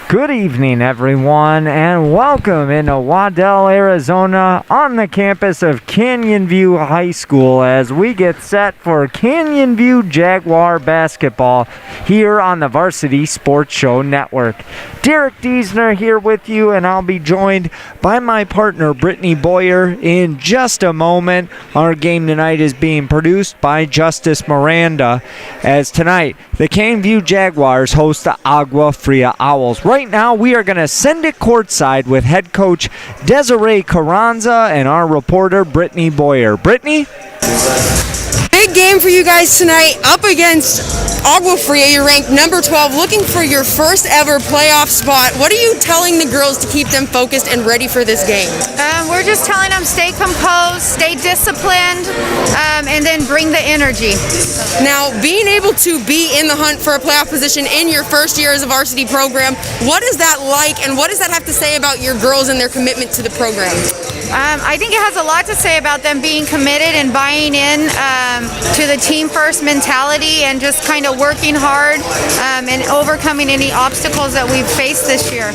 Good evening, everyone, and welcome into Waddell, Arizona, on the campus of Canyon View High School as we get set for Canyon View Jaguar basketball here on the Varsity Sports Show Network. Derek Diesner here with you, and I'll be joined by my partner, Brittany Boyer, in just a moment. Our game tonight is being produced by Justice Miranda, as tonight the Canyon View Jaguars host the Agua Fria Owls. Right now, we are going to send it courtside with head coach Desiree Carranza and our reporter, Brittany Boyer. Brittany? Big game for you guys tonight, up against Agua Fria. You're ranked number 12, looking for your first ever playoff spot. What are you telling the girls to keep them focused and ready for this game? We're just telling them stay composed, stay disciplined, and then bring the energy. Now, being able to be in the hunt for a playoff position in your first year as a varsity program, what is that like, and what does that have to say about your girls and their commitment to the program? I think it has a lot to say about them being committed and buying in to the team first mentality and just kind of working hard and overcoming any obstacles that we've faced this year.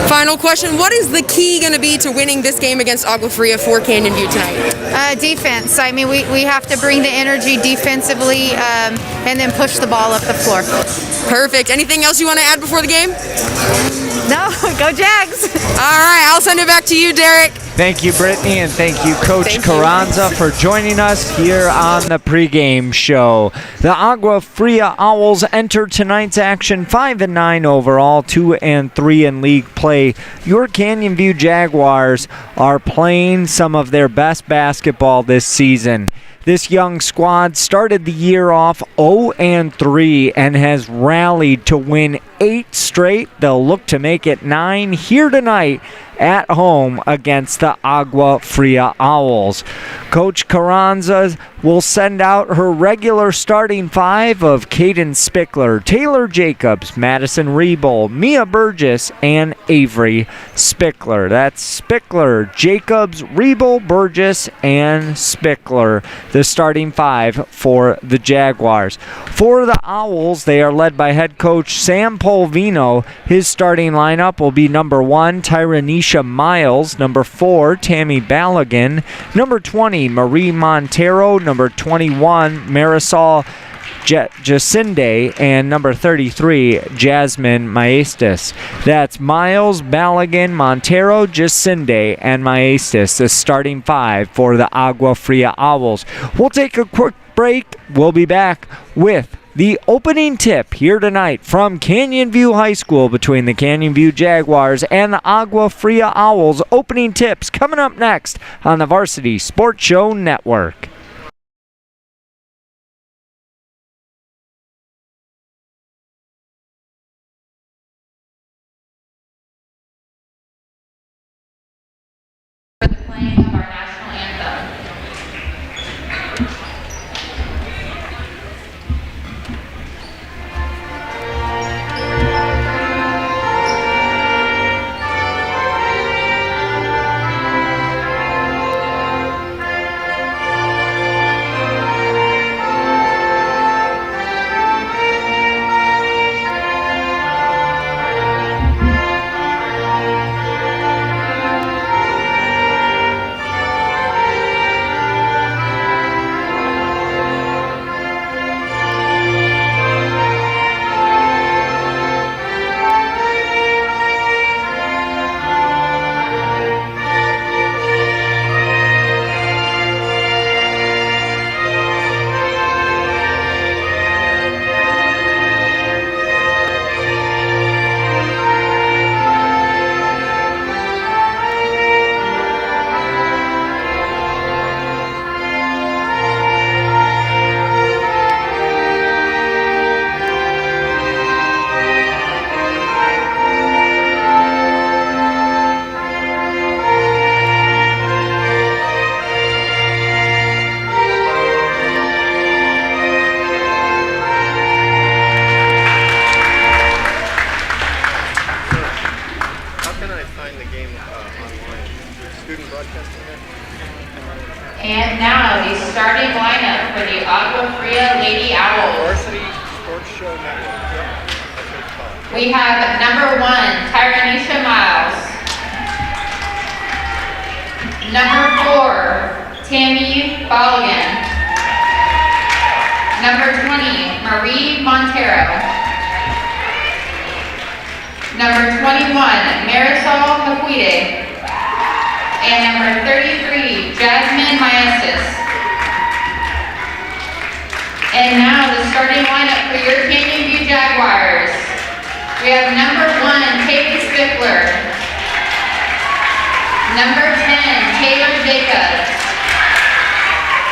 Final question, what is the key going to be to winning this game against Agua Fria for Canyon View tonight? Defense. I mean, we have to bring the energy defensively and then push the ball up the floor. Perfect. Anything else you want to add before the game? No, go Jags. All right, I'll send it back to you, Derek. Thank you, Brittany, and thank you, Coach Carranza, for joining us here on the pregame show. The Agua Fria Owls enter tonight's action 5-9 overall, 2-3 in league play. Your Canyon View Jaguars are playing some of their best basketball this season. This young squad started the year off 0-3 and has rallied to win 8 straight. They'll look to make it 9 here tonight at home against the Agua Fria Owls. Coach Carranza will send out her regular starting 5 of Caden Spickler, Taylor Jacobs, Madison Rebold, Mia Burgess, and Avery Spickler. That's Spickler, Jacobs, Rebold, Burgess, and Spickler, the starting 5 for the Jaguars. For the Owls, they are led by head coach Sam Polvino. His starting lineup will be number 1, Tyranisha Miles, number 4, Tammy Ballaghan, number 20, Marie Montero, number 21, Marisol Jacinde, and number 33, Jasmine Maestas. That's Miles, Ballaghan, Montero, Jacinde, and Maestas, the starting 5 for the Agua Fria Owls. We'll take a quick break. We'll be back with the opening tip here tonight from Canyon View High School between the Canyon View Jaguars and the Agua Fria Owls. Opening tips coming up next on the Varsity Sports Show Network. For the playing of our national anthem. And now the starting lineup for the Agua Fria Lady Owls. Varsity Sports Show Network. Yep. we have number 1, Tyranisha Miles. Number 4, Tammy Balligan. Number 20, Marie Montero. Number 21, Marisol Maquide. And number 33, Jasmine Maesis. And now the starting lineup for your Canyon View Jaguars. We have number 1, Katie Spickler. Number 10, Taylor Jacobs.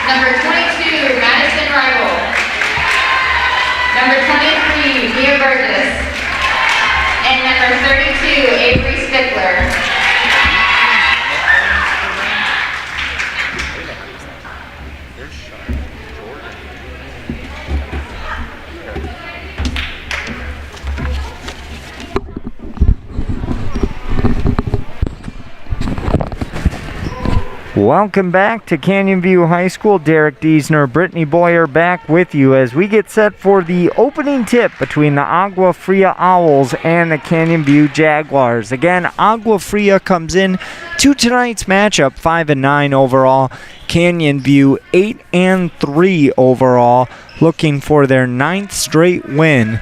Number 22, Madison Rival. Number 23, Mia Burgess. And number 32, Avery Spickler. Welcome back to Canyon View High School. Derek Diesner, Brittany Boyer back with you as we get set for the opening tip between the Agua Fria Owls and the Canyon View Jaguars. Again, Agua Fria comes in to tonight's matchup 5-9 overall. Canyon View 8-3 overall, looking for their 9th straight win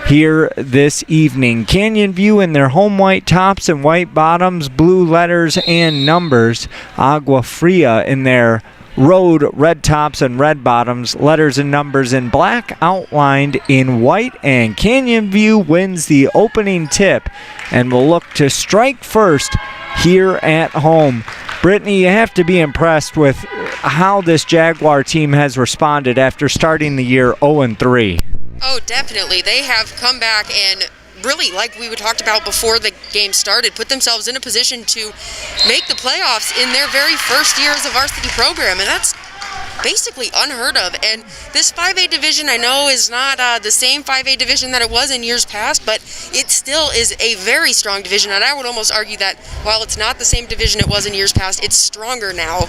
here this evening. Canyon View in their home white tops and white bottoms, blue letters and numbers. Agua Fria in their road red tops and red bottoms, letters and numbers in black, outlined in white. And Canyon View wins the opening tip and will look to strike first here at home. Brittany, you have to be impressed with how this Jaguar team has responded after starting the year 0-3. Oh, definitely. They have come back and really, like we talked about before the game started, put themselves in a position to make the playoffs in their very first year as a varsity program, and that's basically unheard of. And this 5A division, I know, is not the same 5A division that it was in years past, but it still is a very strong division, and I would almost argue that while it's not the same division it was in years past, it's stronger now.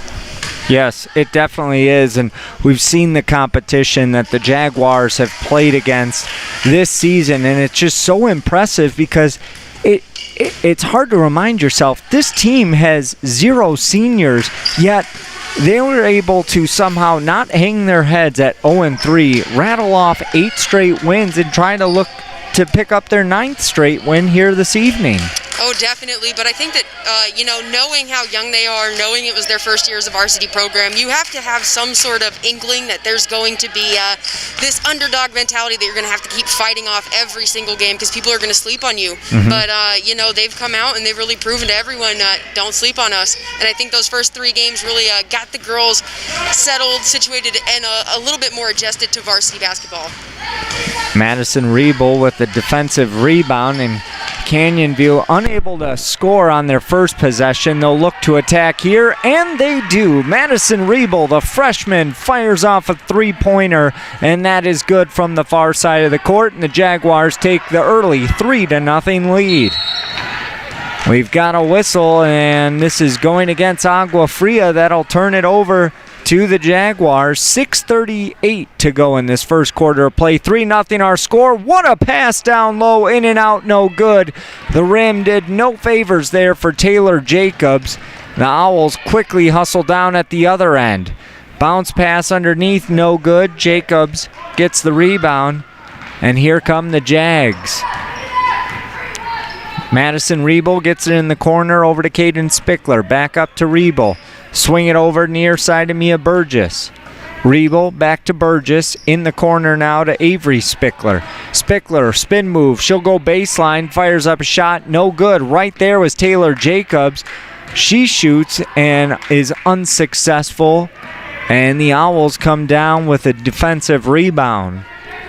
Yes, it definitely is, and we've seen the competition that the Jaguars have played against this season, and it's just so impressive because it's hard to remind yourself this team has 0 seniors, yet they were able to somehow not hang their heads at 0-3, rattle off 8 straight wins, and try to look to pick up their 9th straight win here this evening. Oh, definitely. But I think that, knowing how young they are, knowing it was their first year as a varsity program, you have to have some sort of inkling that there's going to be this underdog mentality that you're going to have to keep fighting off every single game because people are going to sleep on you. Mm-hmm. But, they've come out and they've really proven to everyone, don't sleep on us. And I think those first 3 games really got the girls settled, situated, and a little bit more adjusted to varsity basketball. Madison Rebel with the defensive rebound, and Canyon View unable to score on their first possession. They'll look to attack here, and they do. Madison Rebel, the freshman, fires off a 3-pointer, and that is good from the far side of the court, and the Jaguars take the early 3-0 lead. We've got a whistle, and this is going against Agua Fria. That'll turn it over to the Jaguars. 6:38 to go in this first quarter of play. 3-0 our score. What a pass down low, in and out, no good. The rim did no favors there for Taylor Jacobs. The Owls quickly hustle down at the other end. Bounce pass underneath, no good. Jacobs gets the rebound, and here come the Jags. Madison Rebel gets it in the corner over to Caden Spickler. Back up to Rebel. Swing it over near side to Mia Burgess. Rebel back to Burgess. In the corner now to Avery Spickler. Spickler, spin move. She'll go baseline. Fires up a shot. No good. Right there was Taylor Jacobs. She shoots and is unsuccessful. And the Owls come down with a defensive rebound.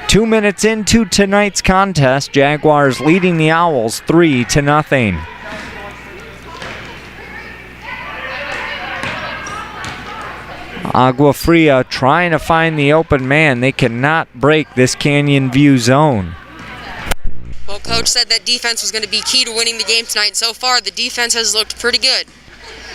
2 minutes into tonight's contest, Jaguars leading the Owls 3-0. Agua Fria trying to find the open man. They cannot break this Canyon View zone. Well, Coach said that defense was going to be key to winning the game tonight. So far, the defense has looked pretty good.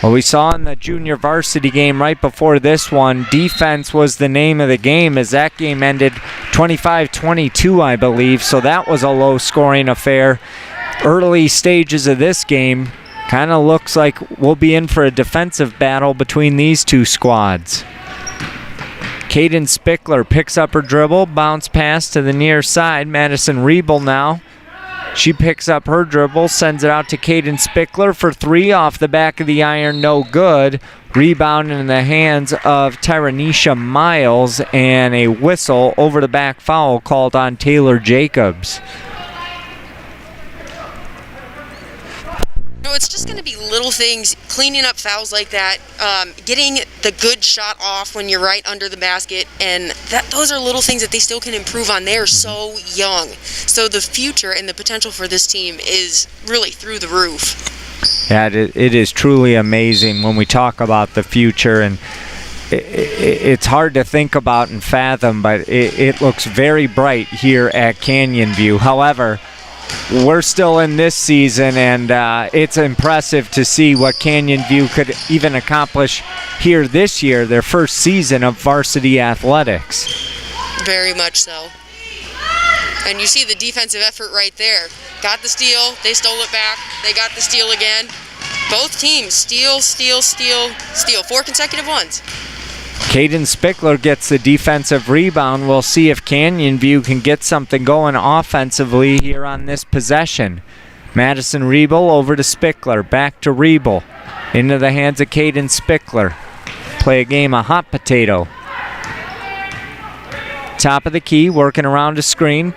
Well, we saw in the junior varsity game right before this one, defense was the name of the game as that game ended 25-22, I believe. So that was a low-scoring affair. Early stages of this game, kind of looks like we'll be in for a defensive battle between these two squads. Caden Spickler picks up her dribble, bounce pass to the near side. Madison Riebel now. She picks up her dribble, sends it out to Caden Spickler for three off the back of the iron, no good. Rebound in the hands of Tyranisha Miles, and a whistle over the back foul called on Taylor Jacobs. No, it's just going to be little things, cleaning up fouls like that, getting the good shot off when you're right under the basket, and those are little things that they still can improve on. They are so young. So the future and the potential for this team is really through the roof. Yeah, it is truly amazing when we talk about the future, and it's hard to think about and fathom, but it looks very bright here at Canyon View. However, we're still in this season, and it's impressive to see what Canyon View could even accomplish here this year, their first season of varsity athletics. Very much so. And you see the defensive effort right there. Got the steal, they stole it back, they got the steal again. Both teams steal, 4 consecutive ones. Caden Spickler gets the defensive rebound. We'll see if Canyon View can get something going offensively here on this possession. Madison Riebel over to Spickler. Back to Riebel. Into the hands of Caden Spickler. Play a game of hot potato. Top of the key, working around a screen.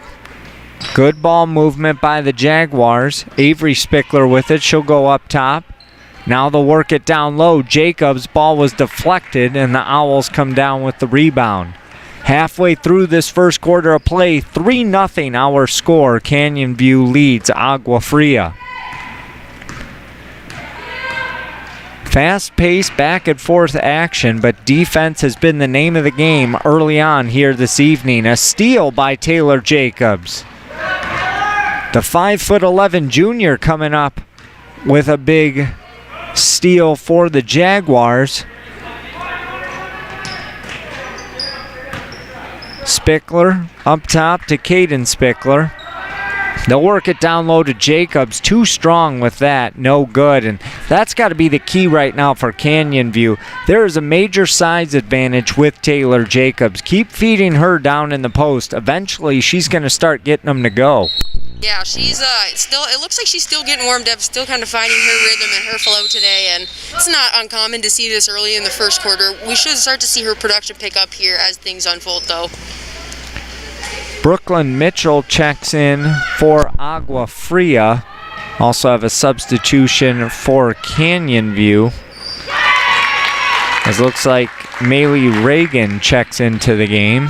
Good ball movement by the Jaguars. Avery Spickler with it. She'll go up top. Now they'll work it down low. Jacobs' ball was deflected, and the Owls come down with the rebound. Halfway through this first quarter of play, 3-0 our score. Canyon View leads Agua Fria. Fast-paced back-and-forth action, but defense has been the name of the game early on here this evening. A steal by Taylor Jacobs. The 5'11" junior coming up with a big steal for the Jaguars. Spickler up top to Caden Spickler. They'll work it down low to Jacobs. Too strong with that. No good. And that's got to be the key right now for Canyon View. There is a major size advantage with Taylor Jacobs. Keep feeding her down in the post. Eventually, she's going to start getting them to go. Yeah, she's still, it looks like she's still getting warmed up, still kind of finding her rhythm and her flow today, and it's not uncommon to see this early in the first quarter. We should start to see her production pick up here as things unfold, though. Brooklyn Mitchell checks in for Agua Fria. Also have a substitution for Canyon View. It looks like Maylee Reagan checks into the game.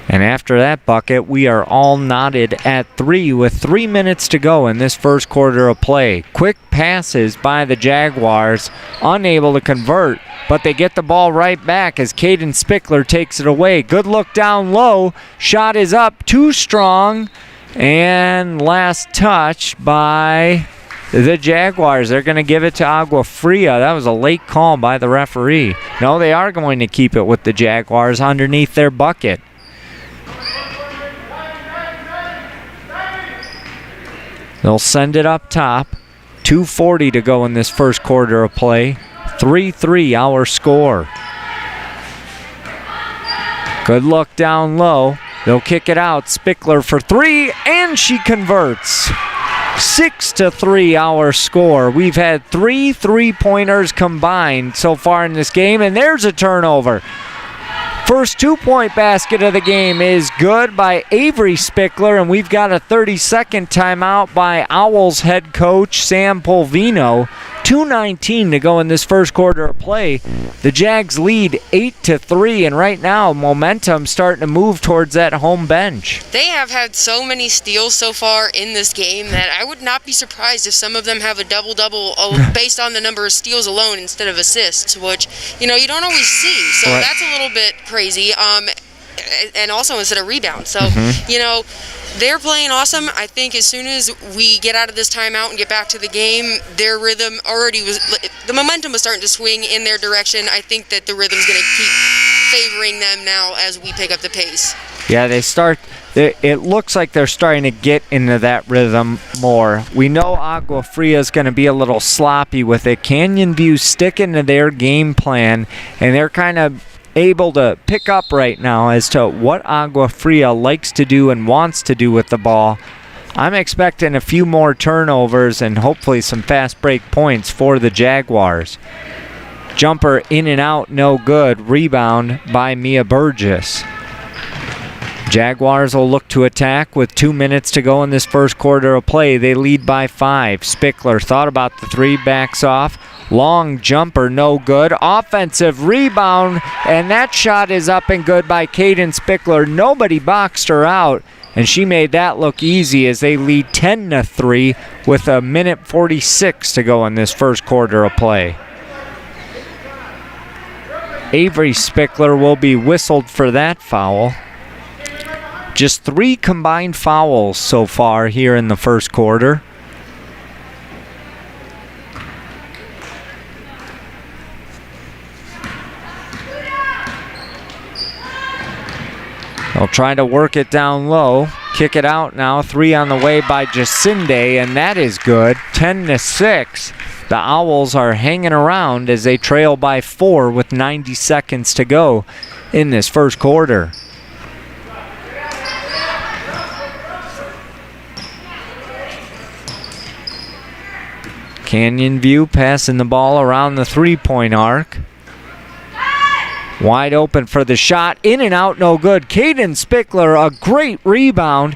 And after that bucket, we are all knotted at 3 with 3 minutes to go in this first quarter of play. Quick passes by the Jaguars, unable to convert, but they get the ball right back as Caden Spickler takes it away. Good look down low. Shot is up, too strong. And last touch by the Jaguars. They're going to give it to Agua Fria. That was a late call by the referee. No, they are going to keep it with the Jaguars underneath their bucket. They'll send it up top. 2:40 to go in this first quarter of play. 3-3 our score. Good look down low. They'll kick it out. Spickler for 3, and she converts. 6-3 our score. We've had 3 3-pointers combined so far in this game, and there's a turnover. First 2-point basket of the game is good by Avery Spickler, and we've got a 30-second timeout by Owls head coach Sam Polvino. 2:19 to go in this first quarter of play. The Jags lead 8-3, and right now momentum starting to move towards that home bench. They have had so many steals so far in this game that I would not be surprised if some of them have a double-double based on the number of steals alone instead of assists, which, you know, you don't always see. So Right. That's a little bit crazy. and also instead of rebounds. So, you know, they're playing awesome. I think as soon as we get out of this timeout and get back to the game, their rhythm the momentum was starting to swing in their direction. I think that the rhythm's going to keep favoring them now as we pick up the pace. Yeah, it looks like they're starting to get into that rhythm more. We know Agua Fria is going to be a little sloppy with it. Canyon View sticking to their game plan, and they're kind of able to pick up right now as to what Agua Fria likes to do and wants to do with the ball. I'm expecting a few more turnovers and hopefully some fast break points for the Jaguars. Jumper in and out, no good. Rebound by Mia Burgess. Jaguars will look to attack with 2 minutes to go in this first quarter of play. They lead by 5. Spickler thought about the 3, backs off. Long jumper, no good. Offensive rebound, and that shot is up and good by Caden Spickler. Nobody boxed her out, and she made that look easy as they lead 10-3 with a minute 46 to go in this first quarter of play. Avery Spickler will be whistled for that foul. Just 3 combined fouls so far here in the first quarter. They'll try to work it down low. Kick it out now. 3 on the way by Jacinde, and that is good. 10-6. The Owls are hanging around as they trail by 4 with 90 seconds to go in this first quarter. Canyon View passing the ball around the 3-point arc. Wide open for the shot. In and out, no good. Caden Spickler, a great rebound.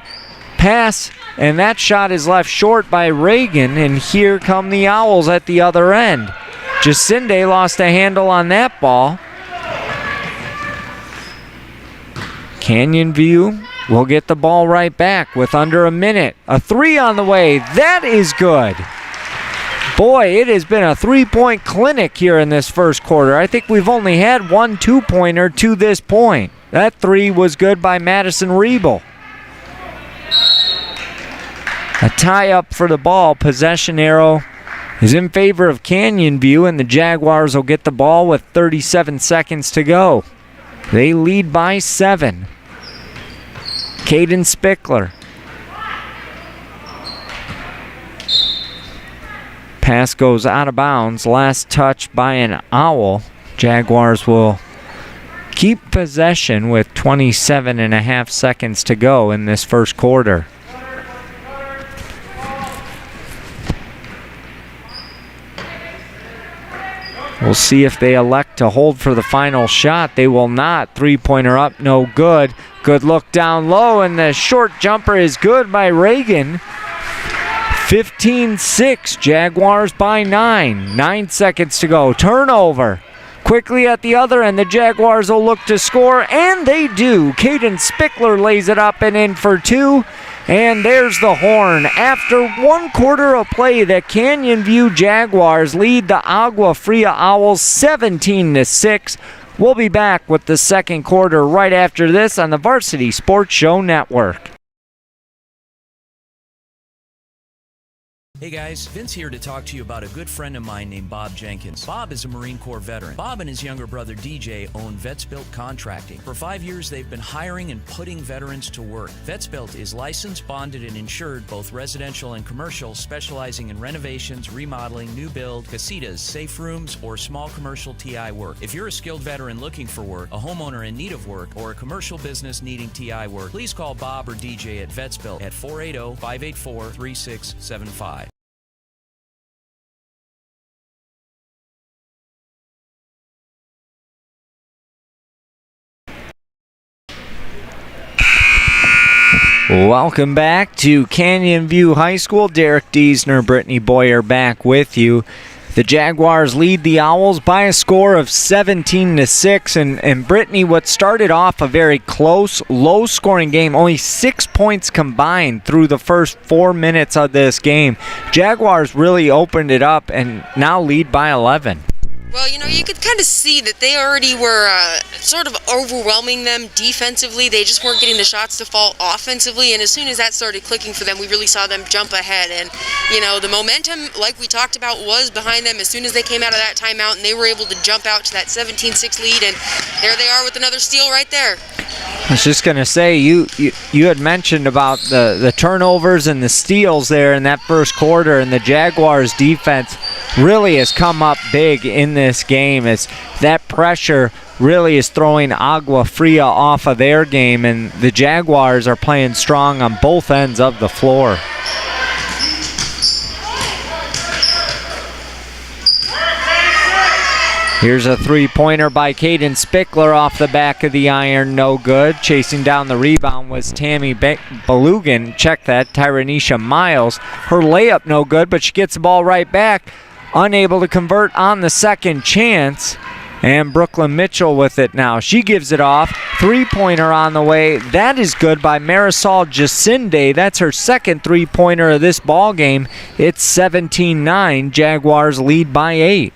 Pass, and that shot is left short by Reagan, and here come the Owls at the other end. Jacinde lost a handle on that ball. Canyon View will get the ball right back with under a minute. A 3 on the way. That is good. Boy, it has been a 3-point clinic here in this first quarter. I think we've only had 1 2-pointer to this point. That 3 was good by Madison Riebel. A tie-up for the ball. Possession arrow is in favor of Canyon View, and the Jaguars will get the ball with 37 seconds to go. They lead by 7. Caden Spickler. Pass goes out of bounds. Last touch by an Owl. Jaguars will keep possession with 27.5 seconds to go in this first quarter. We'll see if they elect to hold for the final shot. They will not. 3-pointer up, no good. Good look down low, and the short jumper is good by Reagan. 15-6, Jaguars by 9. 9 seconds to go. Turnover. Quickly at the other end, the Jaguars will look to score, and they do. Caden Spickler lays it up and in for 2. And there's the horn. After 1 quarter of play, the Canyon View Jaguars lead the Agua Fria Owls 17-6. We'll be back with the second quarter right after this on the Varsity Sports Show Network. Hey guys, Vince here to talk to you about a good friend of mine named Bob Jenkins. Bob is a Marine Corps veteran. Bob and his younger brother DJ own Vets Built Contracting. For 5 years, they've been hiring and putting veterans to work. Vets Built is licensed, bonded, and insured, both residential and commercial, specializing in renovations, remodeling, new build, casitas, safe rooms, or small commercial TI work. If you're a skilled veteran looking for work, a homeowner in need of work, or a commercial business needing TI work, please call Bob or DJ at Vets Built at 480-584-3675. Welcome back to Canyon View High School. Derek Diesner, Brittany Boyer back with you. The Jaguars lead the Owls by a score of 17-6. And Brittany, what started off a very close, low-scoring game, only 6 points combined through the first 4 minutes of this game. Jaguars really opened it up and now lead by 11. Well, you could kind of see that they already were sort of overwhelming them defensively. They just weren't getting the shots to fall offensively, and as soon as that started clicking for them, we really saw them jump ahead. And, the momentum, like we talked about, was behind them as soon as they came out of that timeout, and they were able to jump out to that 17-6 lead, and there they are with another steal right there. I was just going to say, you had mentioned about the turnovers and the steals there in that first quarter, and the Jaguars' defense really has come up big in this game as that pressure really is throwing Agua Fria off of their game, and the Jaguars are playing strong on both ends of the floor. Here's a three-pointer by Caden Spickler off the back of the iron, no good. Chasing down the rebound was Tammy Belugan. Check that, Tyranisha Miles. Her layup no good, but she gets the ball right back. Unable to convert on the second chance. And Brooklyn Mitchell with it now. She gives it off. Three-pointer on the way. That is good by Marisol Jacinde. That's her second three-pointer of this ball game. It's 17-9. Jaguars lead by 8.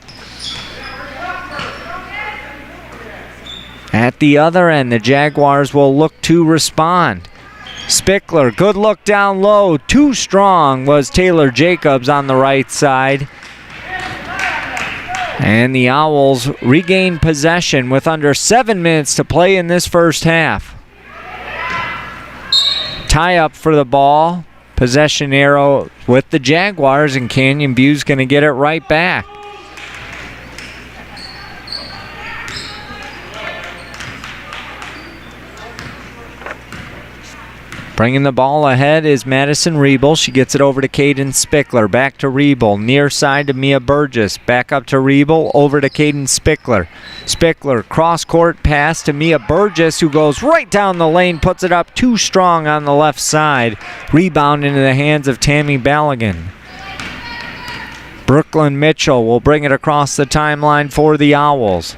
At the other end, the Jaguars will look to respond. Spickler, good look down low. Too strong was Taylor Jacobs on the right side. And the Owls regain possession with under 7 minutes to play in this first half. Tie up for the ball. Possession arrow with the Jaguars, and Canyon View's going to get it right back. Bringing the ball ahead is Madison Rebel. She gets it over to Caden Spickler. Back to Rebel. Near side to Mia Burgess. Back up to Rebel. Over to Caden Spickler. Spickler, cross-court pass to Mia Burgess, who goes right down the lane. Puts it up too strong on the left side. Rebound into the hands of Tammy Ballaghan. Brooklyn Mitchell will bring it across the timeline for the Owls.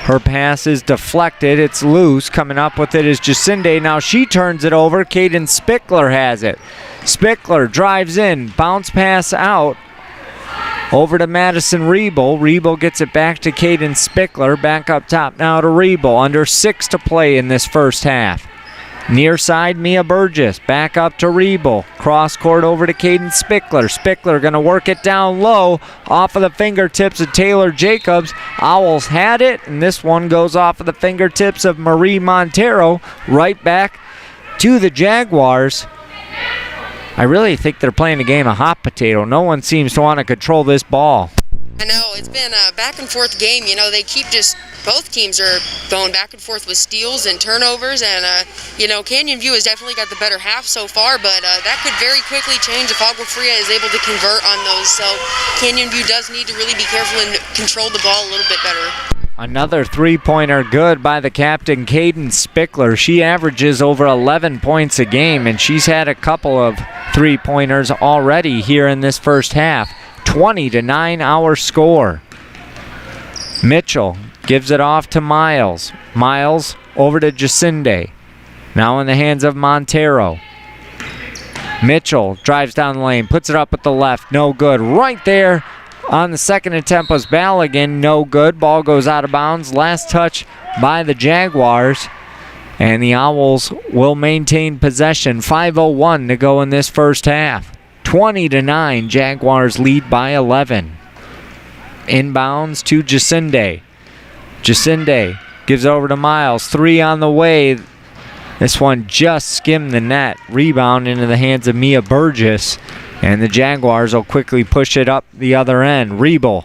Her pass is deflected. It's loose. Coming up with it is Jacinde. Now she turns it over. Caden Spickler has it. Spickler drives in. Bounce pass out. Over to Madison Rebel. Rebel gets it back to Caden Spickler. Back up top now to Rebel. Under 6 to play in this first half. Near side, Mia Burgess. Back up to Rebel. Cross court over to Caden Spickler. Spickler going to work it down low. Off of the fingertips of Taylor Jacobs. Owls had it, and this one goes off of the fingertips of Marie Montero. Right back to the Jaguars. I really think they're playing a game of hot potato. No one seems to want to control this ball. I know, it's been a back and forth game. They keep both teams are going back and forth with steals and turnovers, and Canyon View has definitely got the better half so far, but that could very quickly change if Agua Fria is able to convert on those. So Canyon View does need to really be careful and control the ball a little bit better. Another three-pointer good by the captain, Caden Spickler. She averages over 11 points a game, and she's had a couple of three-pointers already here in this first half. 20-9 our score. Mitchell gives it off to Miles. Miles over to Jacinde. Now in the hands of Montero. Mitchell drives down the lane, puts it up with the left. No good. Right there on the second attempt was Ballaghan. No good. Ball goes out of bounds. Last touch by the Jaguars. And the Owls will maintain possession. 5:01 to go in this first half. 20-9, Jaguars lead by 11. Inbounds to Jacinde. Jacinde gives over to Miles. 3 on the way. This one just skimmed the net. Rebound into the hands of Mia Burgess. And the Jaguars will quickly push it up the other end. Rebel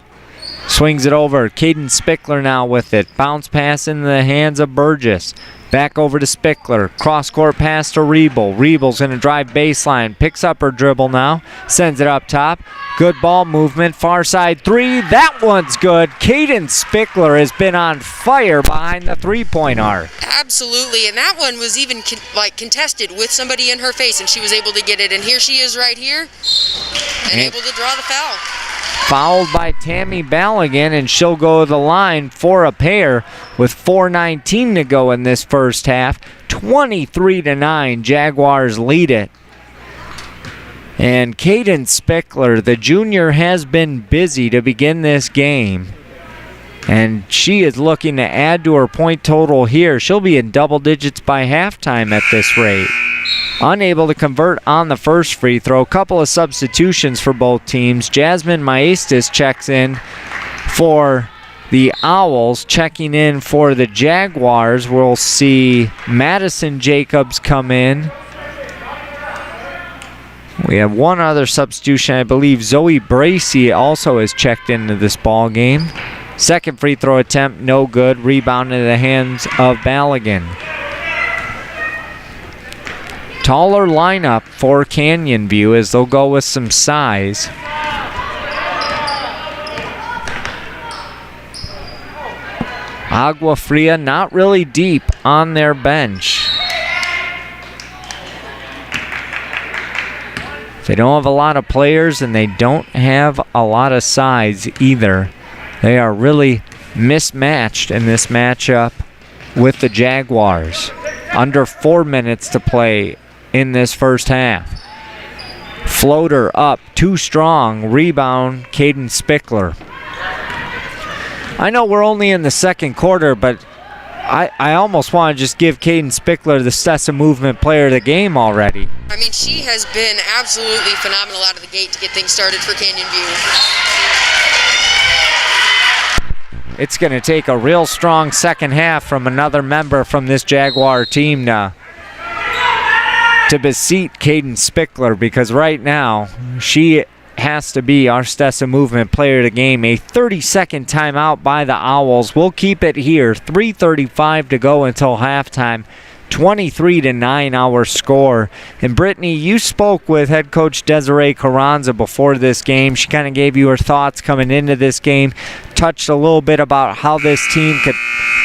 swings it over. Caden Spickler now with it. Bounce pass into the hands of Burgess. Back over to Spickler. Cross-court pass to Rebel. Rebel's going to drive baseline. Picks up her dribble now. Sends it up top. Good ball movement. Far side three. That one's good. Caden Spickler has been on fire behind the three-point arc. Absolutely, and that one was even contested with somebody in her face, and she was able to get it. And here she is right here and able to draw the foul. Fouled by Tammy Ballaghan, and she'll go to the line for a pair with 4:19 to go in this first half. 23-9, Jaguars lead it. And Caden Spickler, the junior, has been busy to begin this game. And she is looking to add to her point total here. She'll be in double digits by halftime at this rate. Unable to convert on the first free throw. Couple of substitutions for both teams. Jasmine Maestas checks in for the Owls. Checking in for the Jaguars, we'll see Madison Jacobs come in. We have one other substitution. I believe Zoe Bracey also has checked into this ball game. Second free throw attempt, no good. Rebound into the hands of Balogun. Taller lineup for Canyon View as they'll go with some size. Agua Fria not really deep on their bench. They don't have a lot of players and they don't have a lot of size either. They are really mismatched in this matchup with the Jaguars. Under 4 minutes to play in this first half. Floater up, too strong. Rebound, Caden Spickler. I know we're only in the second quarter, but I almost want to just give Caden Spickler the Stessa Movement Player of the Game already. I mean, she has been absolutely phenomenal out of the gate to get things started for Canyon View. It's going to take a real strong second half from another member from this Jaguar team to beseat Caden Spickler, because right now she has to be our Stessa Movement Player of the Game. A 30-second timeout by the Owls. We'll keep it here. 3:35 to go until halftime. 23-9 our score. And Brittany, you spoke with head coach Desiree Carranza before this game. She kind of gave you her thoughts coming into this game, touched a little bit about how this team could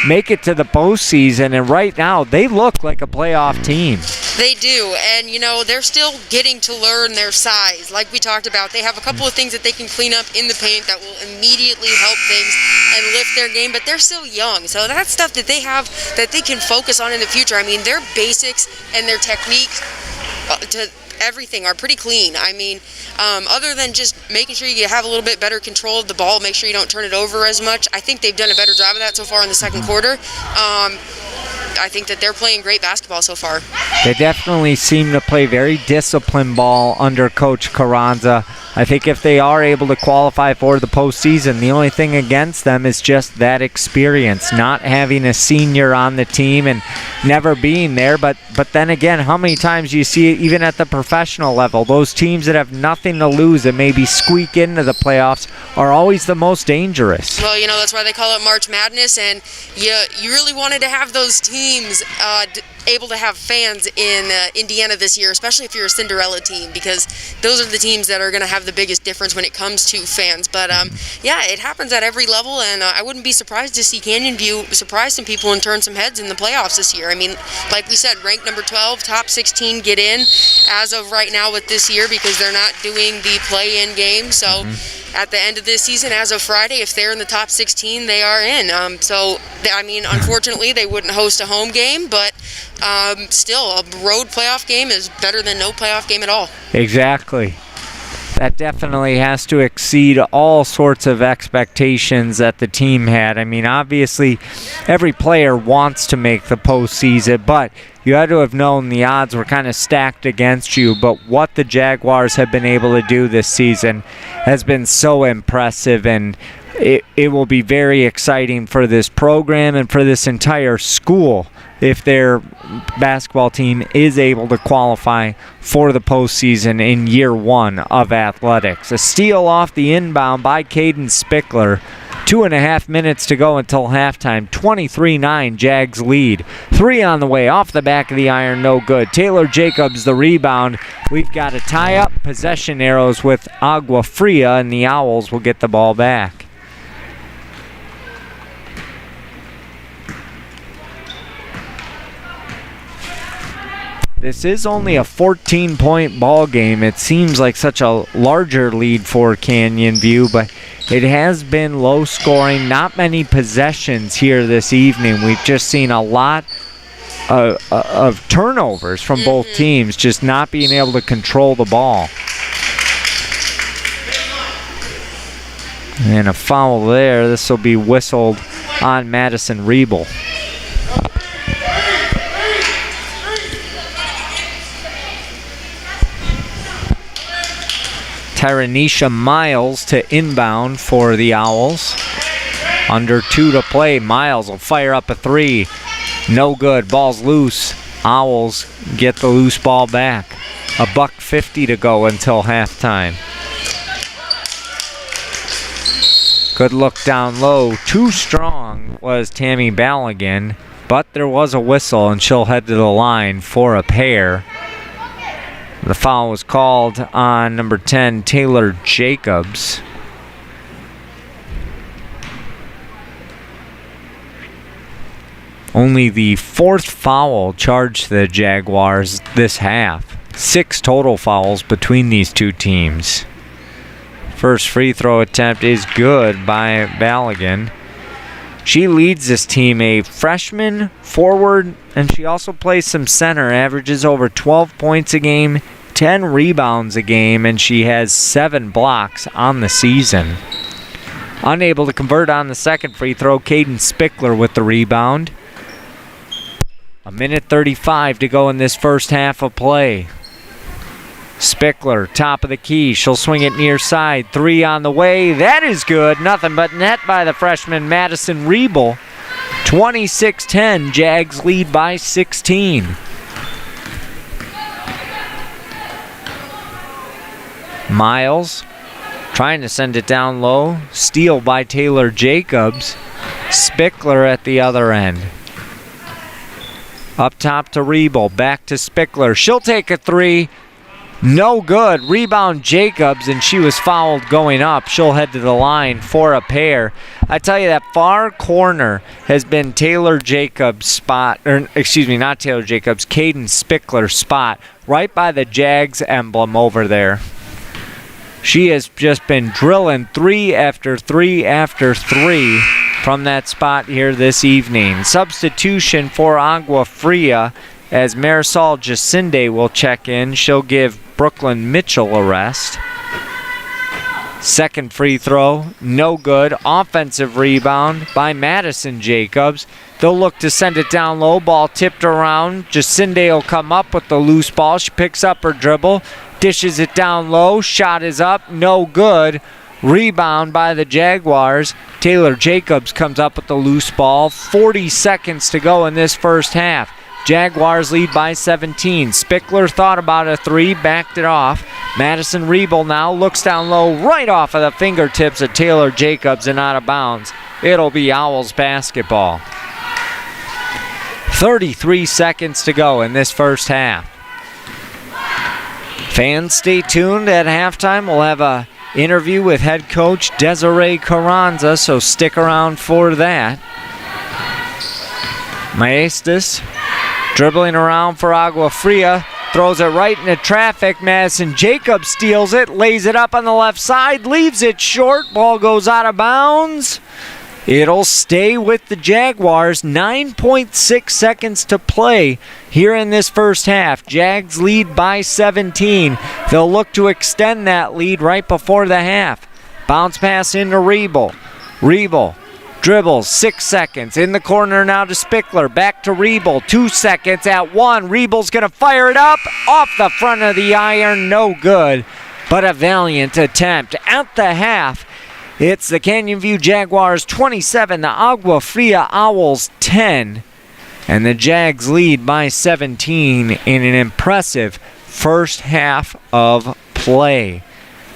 make it to the postseason, and right now they look like a playoff team. They do, and you know, they're still getting to learn their size. Like we talked about, they have a couple of things that they can clean up in the paint that will immediately help things and lift their game, but they're still young. So that's stuff that they have that they can focus on in the future. I mean, their basics and their techniques to everything are pretty clean. I mean, other than just making sure you have a little bit better control of the ball, make sure you don't turn it over as much. I think they've done a better job of that so far in the second quarter. I think that they're playing great basketball so far. They definitely seem to play very disciplined ball under Coach Carranza. I think if they are able to qualify for the postseason, the only thing against them is just that experience, not having a senior on the team and never being there. But then again, how many times do you see it even at the professional level? Those teams that have nothing to lose and maybe squeak into the playoffs are always the most dangerous. Well, you know, that's why they call it March Madness, and you really wanted to have those teams able to have fans in Indiana this year, especially if you're a Cinderella team, because those are the teams that are going to have the biggest difference when it comes to fans. But yeah, it happens at every level, and I wouldn't be surprised to see Canyon View surprise some people and turn some heads in the playoffs this year. I mean, like we said, ranked number 12, top 16 get in as of right now with this year, because they're not doing the play-in game. So at the end of this season, as of Friday, if they're in the top 16, they are in. So, I mean, unfortunately, they wouldn't host a home game, but still, a road playoff game is better than no playoff game at all. Exactly. That definitely has to exceed all sorts of expectations that the team had. I mean, obviously, every player wants to make the postseason, but you had to have known the odds were kind of stacked against you. But what the Jaguars have been able to do this season has been so impressive, and it will be very exciting for this program and for this entire school if their basketball team is able to qualify for the postseason in year one of athletics. A steal off the inbound by Caden Spickler. 2.5 minutes to go until halftime. 23-9 Jags lead. 3 on the way off the back of the iron, no good. Taylor Jacobs the rebound. We've got a tie-up, possession arrows with Agua Fria, and the Owls will get the ball back. This is only a 14-point ball game. It seems like such a larger lead for Canyon View, but it has been low scoring. Not many possessions here this evening. We've just seen a lot of turnovers from both teams, just not being able to control the ball. And a foul there. This will be whistled on Madison Riebel. Tyranisha Miles to inbound for the Owls. Under 2 to play. Miles will fire up a 3. No good. Ball's loose. Owls get the loose ball back. $1:50 to go until halftime. Good look down low. Too strong was Tammy Ballaghan, but there was a whistle and she'll head to the line for a pair. The foul was called on number 10, Taylor Jacobs. Only the 4th foul charged the Jaguars this half. 6 total fouls between these two teams. First free throw attempt is good by Ballaghan. She leads this team, a freshman forward, and she also plays some center, averages over 12 points a game, 10 rebounds a game, and she has 7 blocks on the season. Unable to convert on the second free throw, Caden Spickler with the rebound. 1:35 to go in this first half of play. Spickler, top of the key. She'll swing it near side. 3 on the way. That is good. Nothing but net by the freshman Madison Riebel. 26-10. Jags lead by 16. Miles trying to send it down low. Steal by Taylor Jacobs. Spickler at the other end. Up top to Riebel. Back to Spickler. She'll take a 3. No good. Rebound Jacobs, and she was fouled going up. She'll head to the line for a pair. I tell you, that far corner has been Taylor Jacobs' spot, or excuse me, not Taylor Jacobs, Caden Spickler's spot, right by the Jags emblem over there. She has just been drilling 3 after 3 after 3 from that spot here this evening. Substitution for Agua Fria as Marisol Jacinde will check in. She'll give Brooklyn Mitchell a rest. Second free throw, no good. Offensive rebound by Madison Jacobs. They'll look to send it down low. Ball tipped around. Jacinde will come up with the loose ball. She picks up her dribble, dishes it down low. Shot is up, no good. Rebound by the Jaguars. Taylor Jacobs comes up with the loose ball. 40 seconds to go in this first half. Jaguars lead by 17. Spickler thought about a 3, backed it off. Madison Riebel now looks down low, right off of the fingertips of Taylor Jacobs and out of bounds. It'll be Owls basketball. 33 seconds to go in this first half. Fans, stay tuned. At halftime, we'll have a interview with head coach Desiree Carranza, so stick around for that. Maestas dribbling around for Agua Fria, throws it right into traffic. Madison Jacobs steals it, lays it up on the left side, leaves it short. Ball goes out of bounds. It'll stay with the Jaguars. 9.6 seconds to play here in this first half. Jags lead by 17. They'll look to extend that lead right before the half. Bounce pass into Riebel. Riebel dribbles, 6 seconds. In the corner now to Spickler. Back to Riebel, 2 seconds at 1. Riebel's going to fire it up. Off the front of the iron, no good. But a valiant attempt. At the half, it's the Canyon View Jaguars 27, the Agua Fria Owls 10. And the Jags lead by 17 in an impressive first half of play.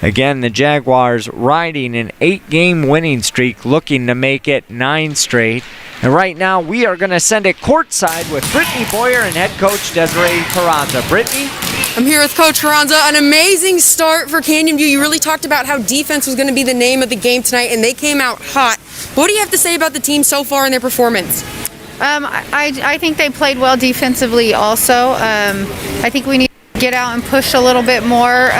Again, the Jaguars riding an 8-game winning streak, looking to make it 9 straight. And right now, we are going to send it courtside with Brittany Boyer and head coach Desiree Carranza. Brittany? I'm here with Coach Carranza. An amazing start for Canyon View. You really talked about how defense was going to be the name of the game tonight, and they came out hot. What do you have to say about the team so far in their performance? I think they played well defensively also. I think we need to get out and push a little bit more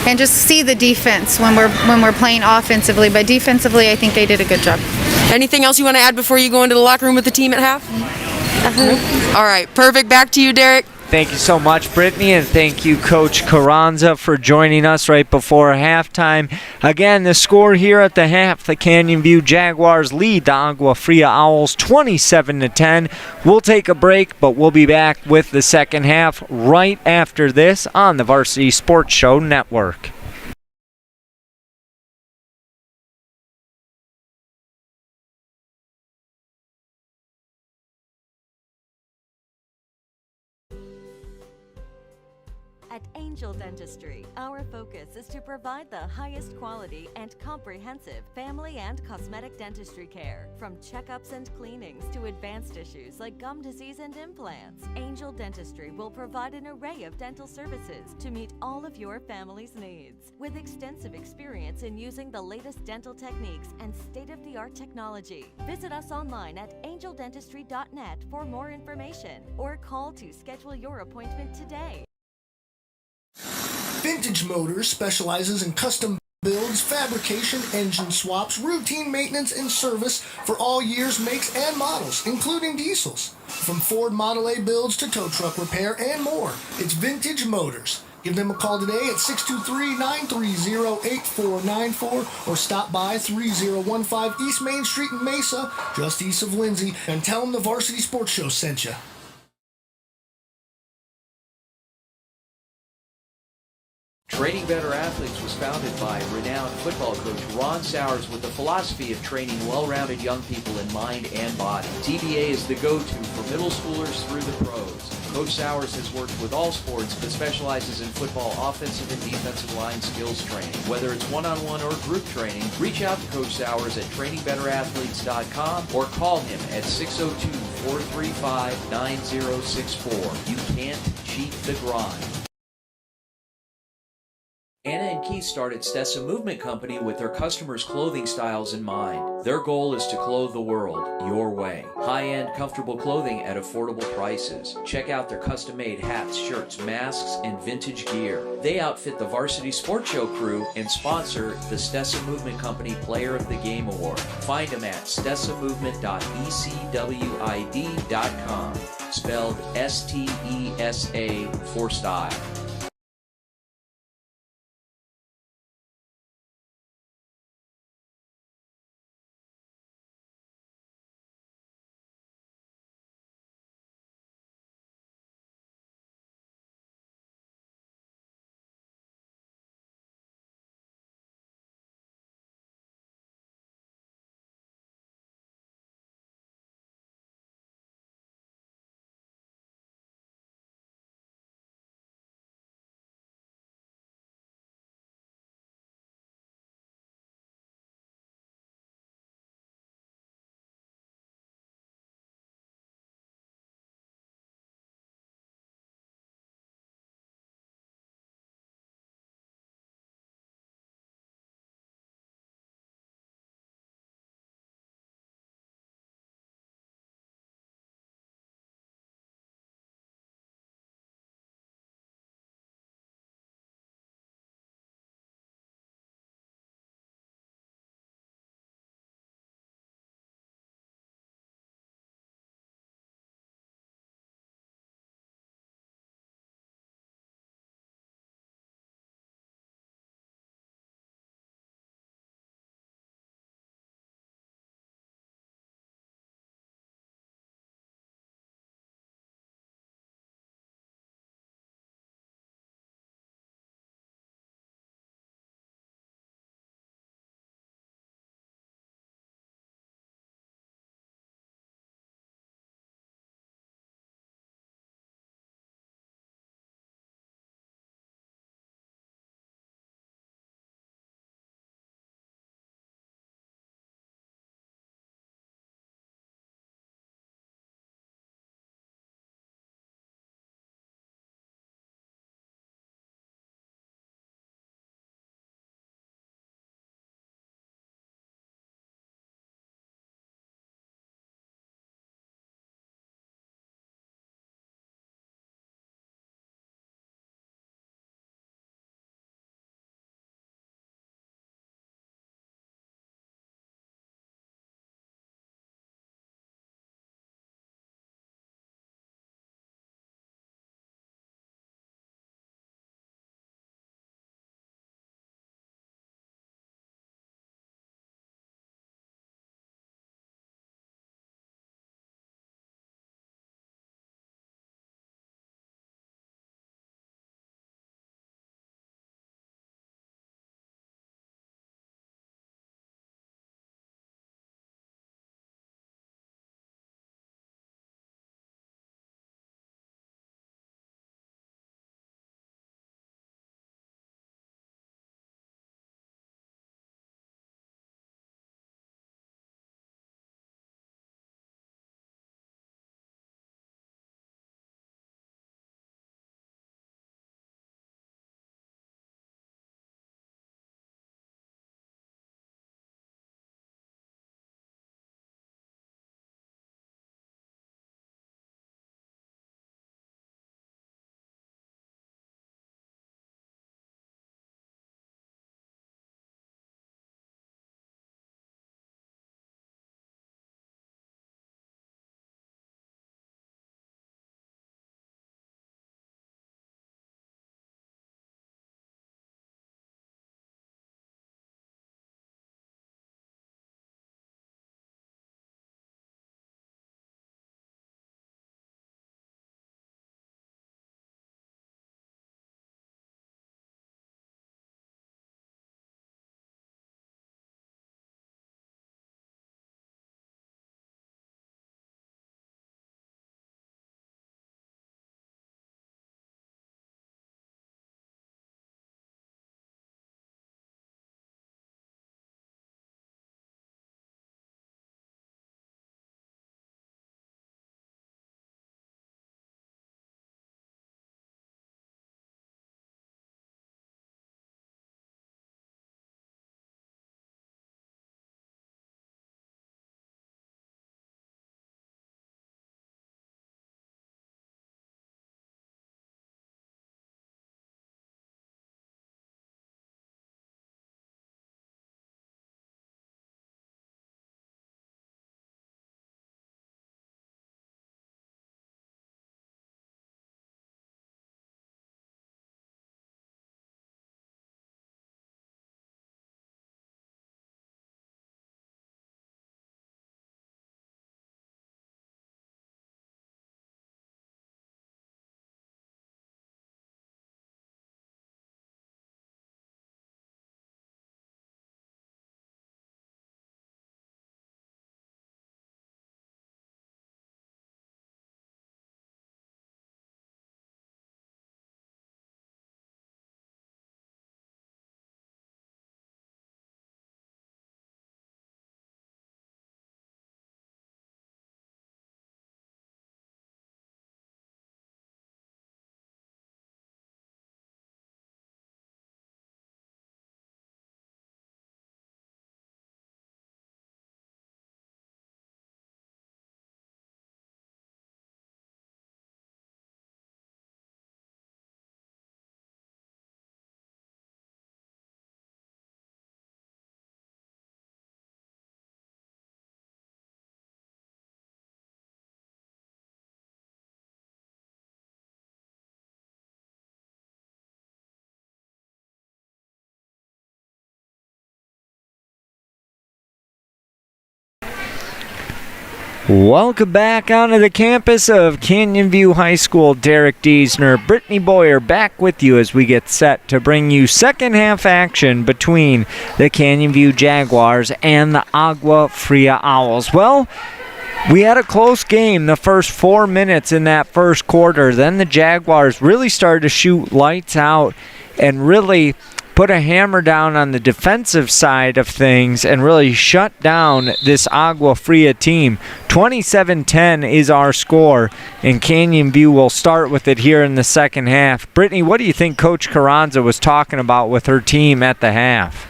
and just see the defense when we're playing offensively. But defensively, I think they did a good job. Anything else you want to add before you go into the locker room with the team at half? All right, perfect. Back to you, Derek. Thank you so much, Brittany, and thank you, Coach Carranza, for joining us right before halftime. Again, the score here at the half, the Canyon View Jaguars lead the Agua Fria Owls 27-10. We'll take a break, but we'll be back with the second half right after this on the Varsity Sports Show Network. At Angel Dentistry, our focus is to provide the highest quality and comprehensive family and cosmetic dentistry care. From checkups and cleanings to advanced issues like gum disease and implants, Angel Dentistry will provide an array of dental services to meet all of your family's needs. With extensive experience in using the latest dental techniques and state-of-the-art technology, visit us online at angeldentistry.net for more information or call to schedule your appointment today. Vintage Motors specializes in custom builds, fabrication, engine swaps, routine maintenance, and service for all years, makes, and models, including diesels. From Ford Model A builds to tow truck repair and more, it's Vintage Motors. Give them a call today at 623-930-8494 or stop by 3015 East Main Street in Mesa, just east of Lindsay, and tell them the Varsity Sports Show sent you. Training Better Athletes was founded by renowned football coach Ron Sowers with the philosophy of training well-rounded young people in mind and body. TBA is the go-to for middle schoolers through the pros. Coach Sowers has worked with all sports but specializes in football offensive and defensive line skills training. Whether it's one-on-one or group training, reach out to Coach Sowers at trainingbeterathletes.com or call him at 602-435-9064. You can't cheat the grind. Anna and Keith started Stessa Movement Company with their customers' clothing styles in mind. Their goal is to clothe the world your way. High-end, comfortable clothing at affordable prices. Check out their custom-made hats, shirts, masks, and vintage gear. They outfit the Varsity Sports Show crew and sponsor the Stessa Movement Company Player of the Game Award. Find them at stessamovement.ecwid.com. Spelled S-T-E-S-A for style. Welcome back onto the campus of Canyon View High School. Derek Diesner, Brittany Boyer back with you as we get set to bring you second half action between the Canyon View Jaguars and the Agua Fria Owls. Well, we had a close game the first 4 minutes in that first quarter. Then the Jaguars really started to shoot lights out and really put a hammer down on the defensive side of things and really shut down this Agua Fria team. 27-10 is our score, and Canyon View will start with it here in the second half. Brittany, what do you think Coach Carranza was talking about with her team at the half?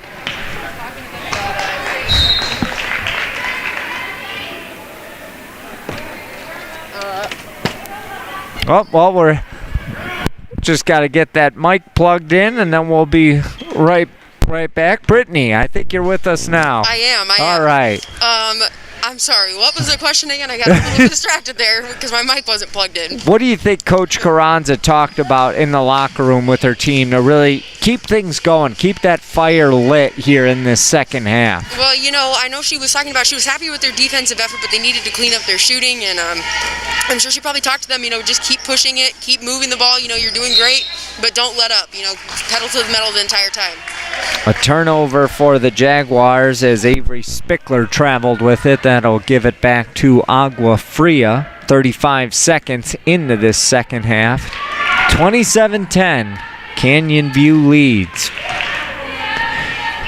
Oh, well, we're just got to get that mic plugged in, and then we'll be right back. Brittany, I think you're with us now. I am. All right. I'm sorry. What was the question again? I got a little distracted there because my mic wasn't plugged in. What do you think Coach Carranza talked about in the locker room with her team to really keep things going, keep that fire lit here in this second half? Well, I know she was talking about she was happy with their defensive effort, but they needed to clean up their shooting, and I'm sure she probably talked to them, just keep pushing it, keep moving the ball, you're doing great, but don't let up, pedal to the metal the entire time. A turnover for the Jaguars as Avery Spickler traveled with it. That'll give it back to Agua Fria. 35 seconds into this second half. 27-10, Canyon View leads.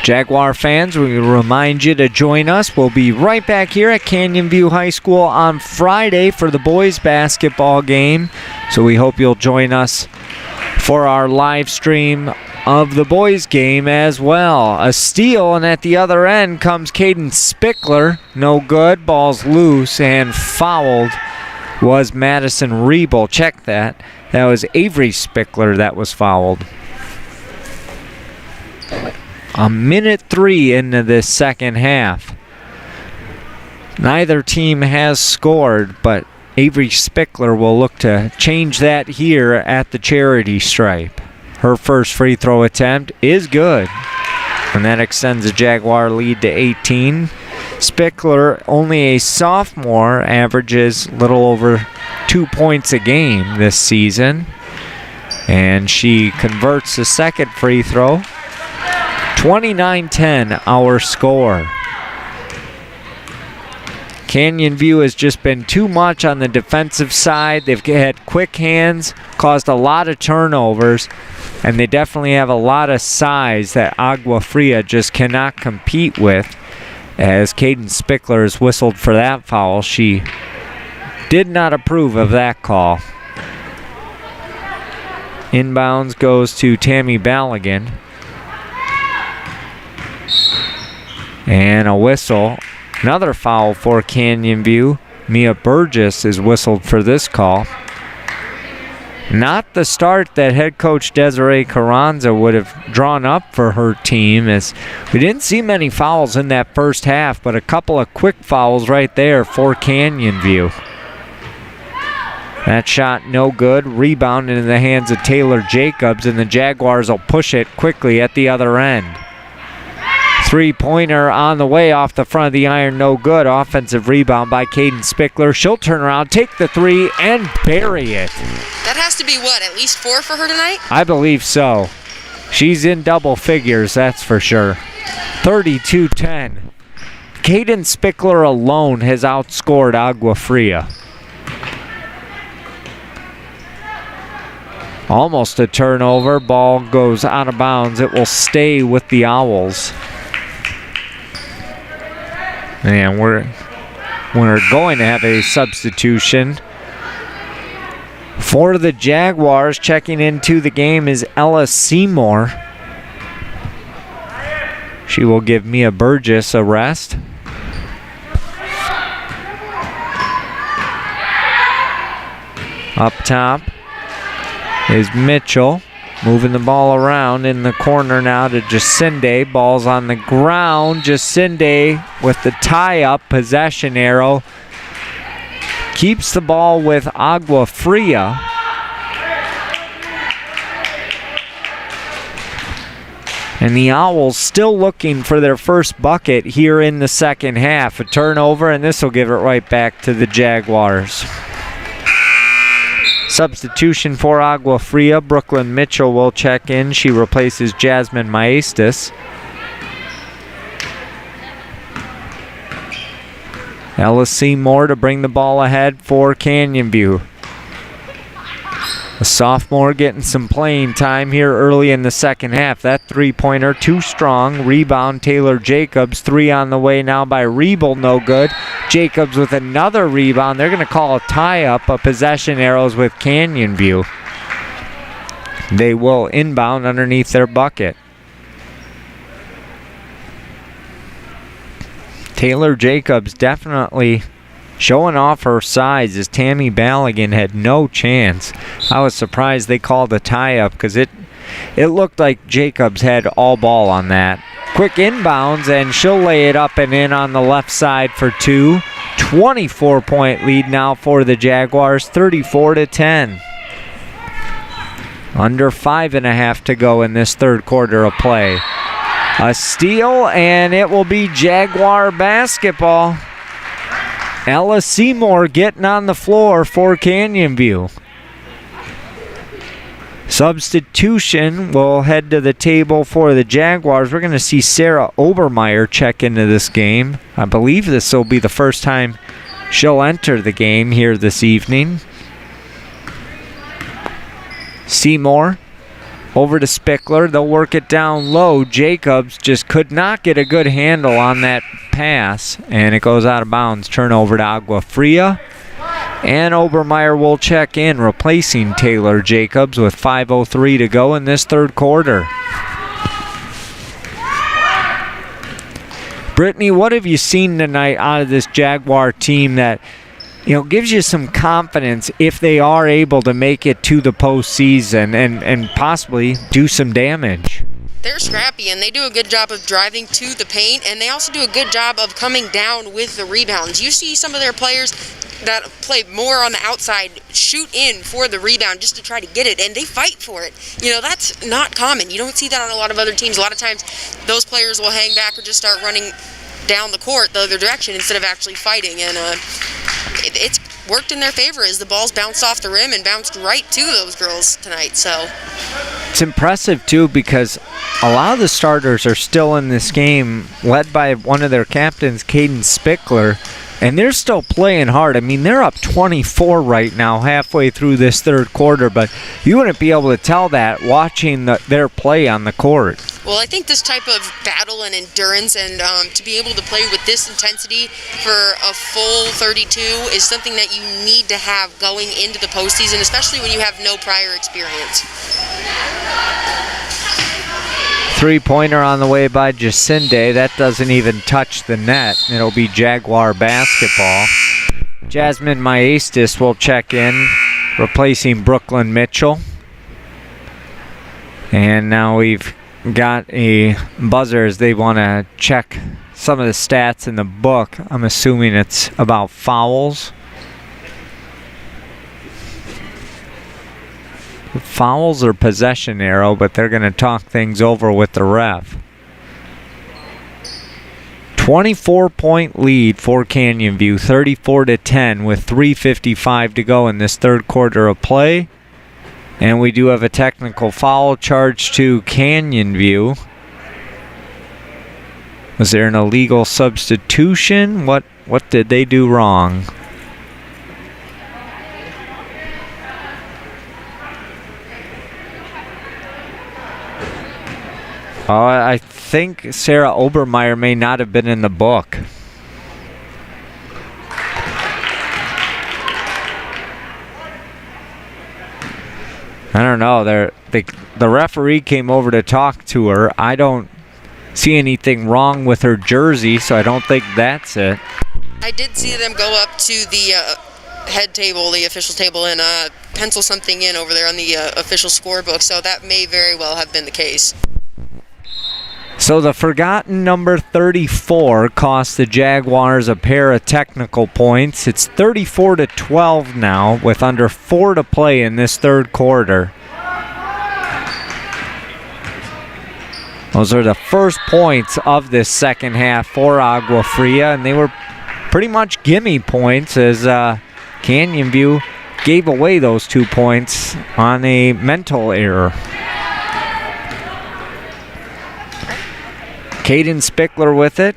Jaguar fans, we remind you to join us. We'll be right back here at Canyon View High School on Friday for the boys basketball game. So we hope you'll join us for our live stream of the boys game as well. A steal, and at the other end comes Caden Spickler. No good. Ball's loose, and fouled was Madison Rebel. Check that. That was Avery Spickler that was fouled. A minute 3 into this second half. Neither team has scored, but Avery Spickler will look to change that here at the charity stripe. Her first free throw attempt is good, and that extends the Jaguar lead to 18. Spickler, only a sophomore, averages a little over 2 points a game this season, and she converts the second free throw. 29-10, our score. Canyon View has just been too much on the defensive side. They've had quick hands, caused a lot of turnovers, and they definitely have a lot of size that Agua Fria just cannot compete with. As Caden Spickler is whistled for that foul, she did not approve of that call. Inbounds goes to Tammy Ballaghan. And a whistle. Another foul for Canyon View. Mia Burgess is whistled for this call. Not the start that head coach Desiree Carranza would have drawn up for her team, as we didn't see many fouls in that first half, but a couple of quick fouls right there for Canyon View. That shot no good. Rebound into the hands of Taylor Jacobs, and the Jaguars will push it quickly at the other end. Three-pointer on the way off the front of the iron, no good. Offensive rebound by Caden Spickler. She'll turn around, take the three, and bury it. That has to be what, at least 4 for her tonight? I believe so. She's in double figures, that's for sure. 32-10. Caden Spickler alone has outscored Agua Fria. Almost a turnover. Ball goes out of bounds. It will stay with the Owls. And we're going to have a substitution. For the Jaguars, checking into the game is Ella Seymour. She will give Mia Burgess a rest. Up top is Mitchell. Moving the ball around in the corner now to Jacinde. Ball's on the ground. Jacinde with the tie-up possession arrow. Keeps the ball with Agua Fria. And the Owls still looking for their first bucket here in the second half. A turnover, and this will give it right back to the Jaguars. Substitution for Agua Fria. Brooklyn Mitchell will check in. She replaces Jasmine Maestas. Ella Seymour to bring the ball ahead for Canyon View. The sophomore getting some playing time here early in the second half. That three-pointer too strong. Rebound Taylor Jacobs. 3 on the way now by Riebel, no good. Jacobs with another rebound. They're going to call a tie-up, a possession arrows with Canyon View. They will inbound underneath their bucket. Taylor Jacobs definitely showing off her size as Tammy Ballaghan had no chance. I was surprised they called a tie-up because it looked like Jacobs had all ball on that. Quick inbounds, and she'll lay it up and in on the left side for 2. 24-point lead now for the Jaguars, 34-10. Under 5.5 to go in this third quarter of play. A steal, and it will be Jaguar basketball. Ella Seymour getting on the floor for Canyon View. Substitution will head to the table for the Jaguars. We're going to see Sarah Obermeyer check into this game. I believe this will be the first time she'll enter the game here this evening. Seymour over to Spickler. They'll work it down low. Jacobs just could not get a good handle on that pass, and it goes out of bounds. Turnover to Agua Fria. And Obermeyer will check in, replacing Taylor Jacobs with 5:03 to go in this third quarter. Brittany, what have you seen tonight out of this Jaguar team that gives you some confidence if they are able to make it to the postseason and possibly do some damage? They're scrappy, and they do a good job of driving to the paint, and they also do a good job of coming down with the rebounds. You see some of their players that play more on the outside shoot in for the rebound just to try to get it, and they fight for it. That's not common. You don't see that on a lot of other teams. A lot of times those players will hang back or just start running down the court the other direction instead of actually fighting, and it's worked in their favor as the ball's bounced off the rim and bounced right to those girls tonight. So it's impressive too, because a lot of the starters are still in this game, led by one of their captains, Caden Spickler, and they're still playing hard. I mean, they're up 24 right now, halfway through this third quarter, but you wouldn't be able to tell that watching their play on the court. Well, I think this type of battle and endurance and to be able to play with this intensity for a full 32 is something that you need to have going into the postseason, especially when you have no prior experience. Three-pointer on the way by Jacinde. That doesn't even touch the net. It'll be Jaguar basketball. Jasmine Maestas will check in, replacing Brooklyn Mitchell. And now we've got a buzzer as they want to check some of the stats in the book. I'm assuming it's about fouls. Fouls or possession arrow, but they're going to talk things over with the ref. 24-point lead for Canyon View, 34-10 with 3:55 to go in this third quarter of play. And we do have a technical foul charge to Canyon View. Was there an illegal substitution? What did they do wrong? Oh, I think Sarah Obermeyer may not have been in the book. I don't know. The referee came over to talk to her. I don't see anything wrong with her jersey, so I don't think that's it. I did see them go up to the head table, the official table, and pencil something in over there on the official scorebook, so that may very well have been the case. So the forgotten number 34 cost the Jaguars a pair of technical points. It's 34-12 now with under 4 to play in this third quarter. Those are the first points of this second half for Agua Fria, and they were pretty much gimme points as Canyon View gave away those 2 points on a mental error. Caden Spickler with it.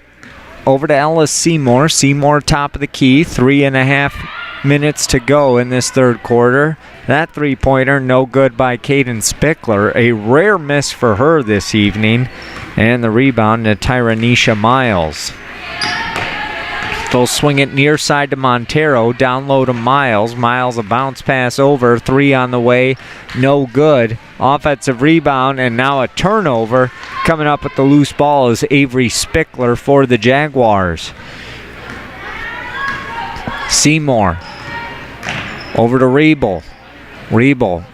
Over to Ellis Seymour. Seymour top of the key. 3.5 minutes to go in this third quarter. That three-pointer no good by Caden Spickler. A rare miss for her this evening. And the rebound to Tyranisha Miles. They'll swing it near side to Montero. Down low to Miles. Miles a bounce pass over. 3 on the way. No good. Offensive rebound and now a turnover. Coming up with the loose ball is Avery Spickler for the Jaguars. Seymour. Over to Riebel. Riebel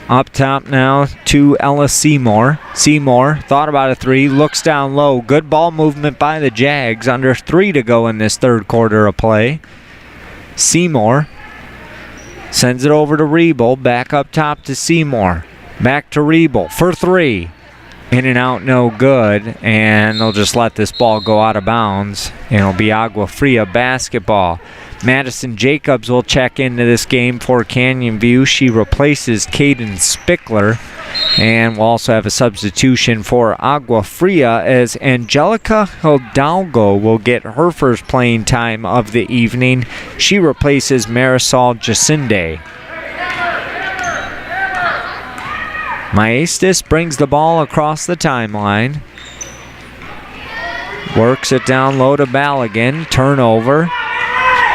up top now to Ellis Seymour. Seymour thought about a 3, looks down low. Good ball movement by the Jags. Under 3 to go in this third quarter of play. Seymour sends it over to Riebel. Back up top to Seymour. Back to Riebel for 3. In and out, no good. And they'll just let this ball go out of bounds. And it'll be Agua Fria basketball. Madison Jacobs will check into this game for Canyon View. She replaces Caden Spickler. And we'll also have a substitution for Agua Fria as Angelica Hidalgo will get her first playing time of the evening. She replaces Marisol Jacinde. Maestas brings the ball across the timeline. Works it down low to Ballaghan. Turnover.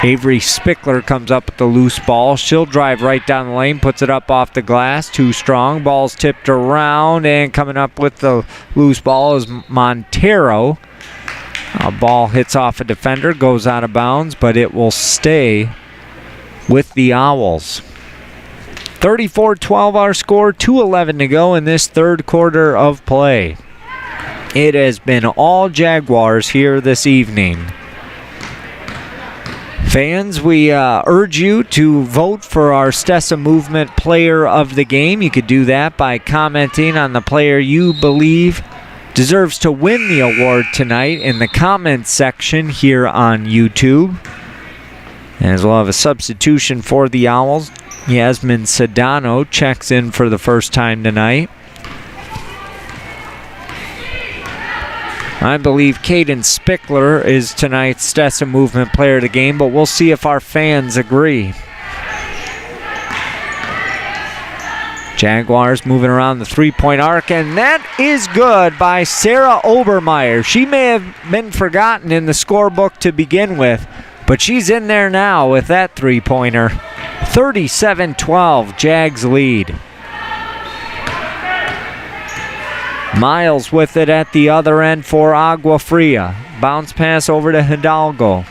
Avery Spickler comes up with the loose ball. She'll drive right down the lane, puts it up off the glass. Too strong. Ball's tipped around, and coming up with the loose ball is Montero. A ball hits off a defender, goes out of bounds, but it will stay with the Owls. 34-12 our score, 2:11 to go in this third quarter of play. It has been all Jaguars here this evening. Fans, we urge you to vote for our Stessa Movement Player of the Game. You could do that by commenting on the player you believe deserves to win the award tonight in the comments section here on YouTube. As we'll have a substitution for the Owls. Yasmin Sedano checks in for the first time tonight. I believe Caden Spickler is tonight's Stessa Movement Player of the Game, but we'll see if our fans agree. Jaguars moving around the three-point arc, and that is good by Sarah Obermeyer. She may have been forgotten in the scorebook to begin with, but she's in there now with that three-pointer. 37-12, Jags lead. Miles with it at the other end for Agua Fria. Bounce pass over to Hidalgo.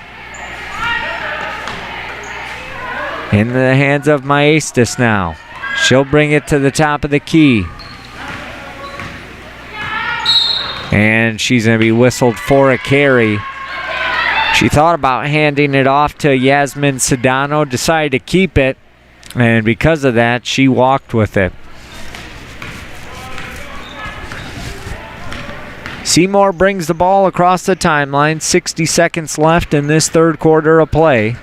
In the hands of Maestas now. She'll bring it to the top of the key. And she's going to be whistled for a carry. She thought about handing it off to Yasmin Sedano, decided to keep it, and because of that, she walked with it. Seymour brings the ball across the timeline. 60 seconds left in this third quarter of play.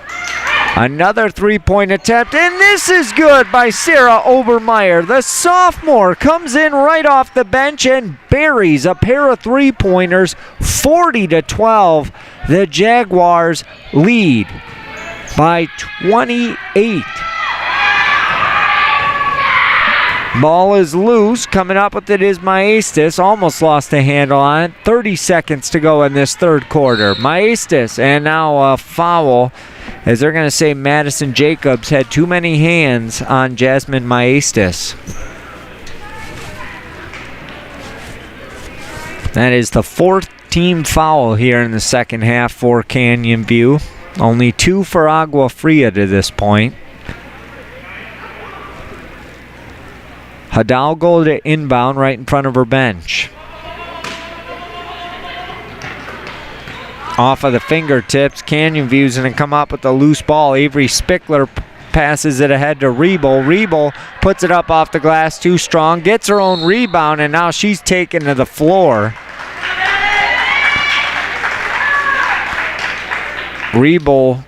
Another three-point attempt, and this is good by Sarah Obermeyer. The sophomore comes in right off the bench and buries a pair of three-pointers. 40-12. The Jaguars lead by 28. Ball is loose. Coming up with it is Maestas. Almost lost the handle on it. 30 seconds to go in this third quarter. Maestas, and now a foul, as they're going to say Madison Jacobs had too many hands on Jasmine Maestas. That is the fourth team foul here in the second half for Canyon View. Only 2 for Agua Fria to this point. Hidalgo to inbound right in front of her bench. Off of the fingertips, Canyon View's going to come up with a loose ball. Avery Spickler passes it ahead to Rebel. Rebel puts it up off the glass too strong, gets her own rebound, and now she's taken to the floor. Rebel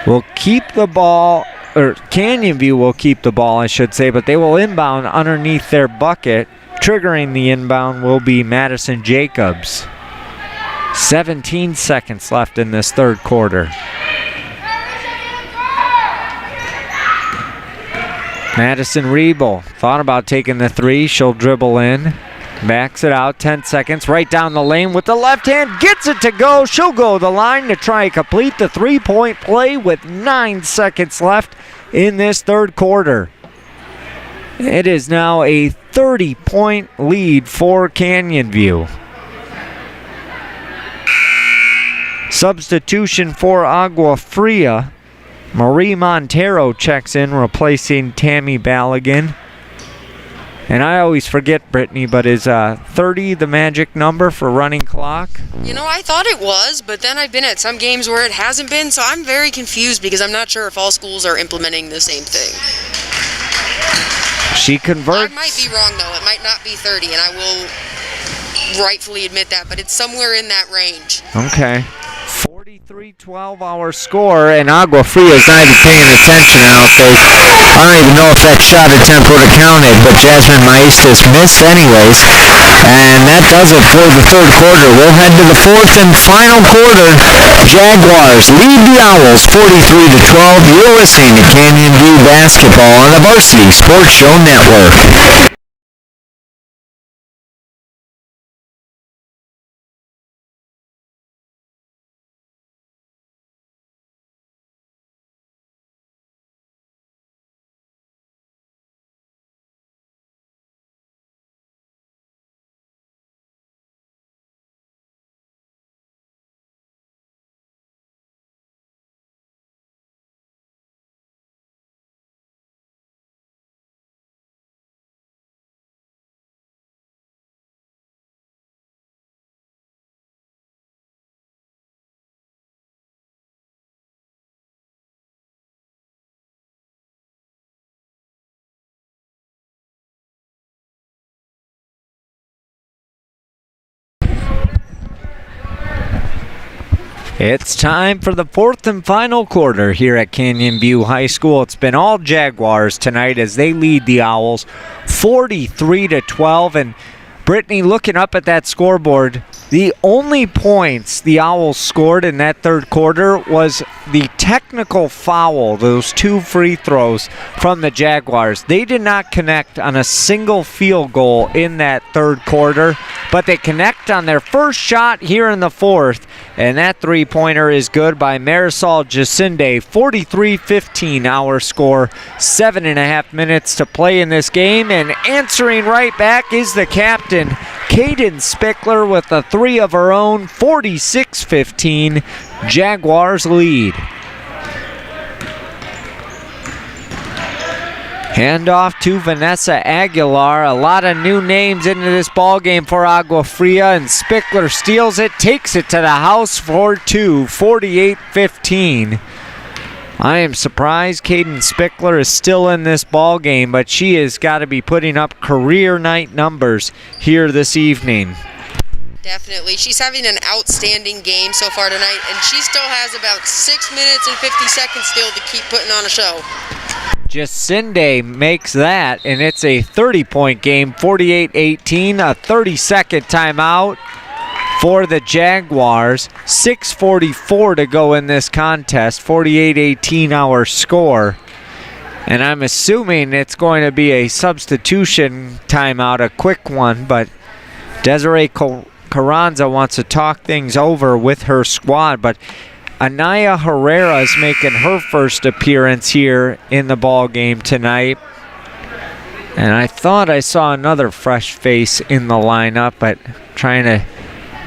will keep the ball, or Canyon View will keep the ball, I should say, but they will inbound underneath their bucket. Triggering the inbound will be Madison Jacobs. 17 seconds left in this third quarter. Madison Rebel thought about taking the three. She'll dribble in. Backs it out, 10 seconds, right down the lane with the left hand, gets it to go. She'll go the line to try and complete the three-point play with 9 seconds left in this third quarter. It is now a 30-point lead for Canyon View. Substitution for Agua Fria. Marie Montero checks in, replacing Tammy Ballaghan. And I always forget, Brittany, but is 30 the magic number for running clock? You know, I thought it was, but then I've been at some games where it hasn't been, so I'm very confused because I'm not sure if all schools are implementing the same thing. She converts. I might be wrong, though. It might not be 30, and I will rightfully admit that, but it's somewhere in that range. Okay. 43-12 our score, and Agua Fria is not even paying attention. I don't even know if that shot attempt would have counted, but Jasmine Maestas missed anyways. And that does it for the third quarter. We'll head to the fourth and final quarter. Jaguars lead the Owls 43-12. You're listening to Canyon View Basketball on the Varsity Sports Show Network. It's time for the fourth and final quarter here at Canyon View High School. It's been all Jaguars tonight as they lead the Owls 43-12. And Brittany, looking up at that scoreboard, the only points the Owls scored in that third quarter was the technical foul, those 2 free throws from the Jaguars. They did not connect on a single field goal in that third quarter, but they connect on their first shot here in the fourth, and that three-pointer is good by Marisol Jacinde. 43-15 our score, 7.5 minutes to play in this game, and answering right back is the captain, Caden Spickler, with a three of her own. 46-15, Jaguars lead. Handoff to Vanessa Aguilar. A lot of new names into this ball game for Agua Fria, and Spickler steals it, takes it to the house for 2, 48-15. I am surprised Caden Spickler is still in this ball game, but she has got to be putting up career night numbers here this evening. Definitely. She's having an outstanding game so far tonight, and she still has about 6 minutes and 50 seconds still to keep putting on a show. Jacinde makes that, and it's a 30-point game, 48-18, a 30-second timeout for the Jaguars. 6:44 to go in this contest, 48-18 our score. And I'm assuming it's going to be a substitution timeout, a quick one, but Desiree Carranza wants to talk things over with her squad, but Anaya Herrera is making her first appearance here in the ball game tonight. And I thought I saw another fresh face in the lineup, but trying to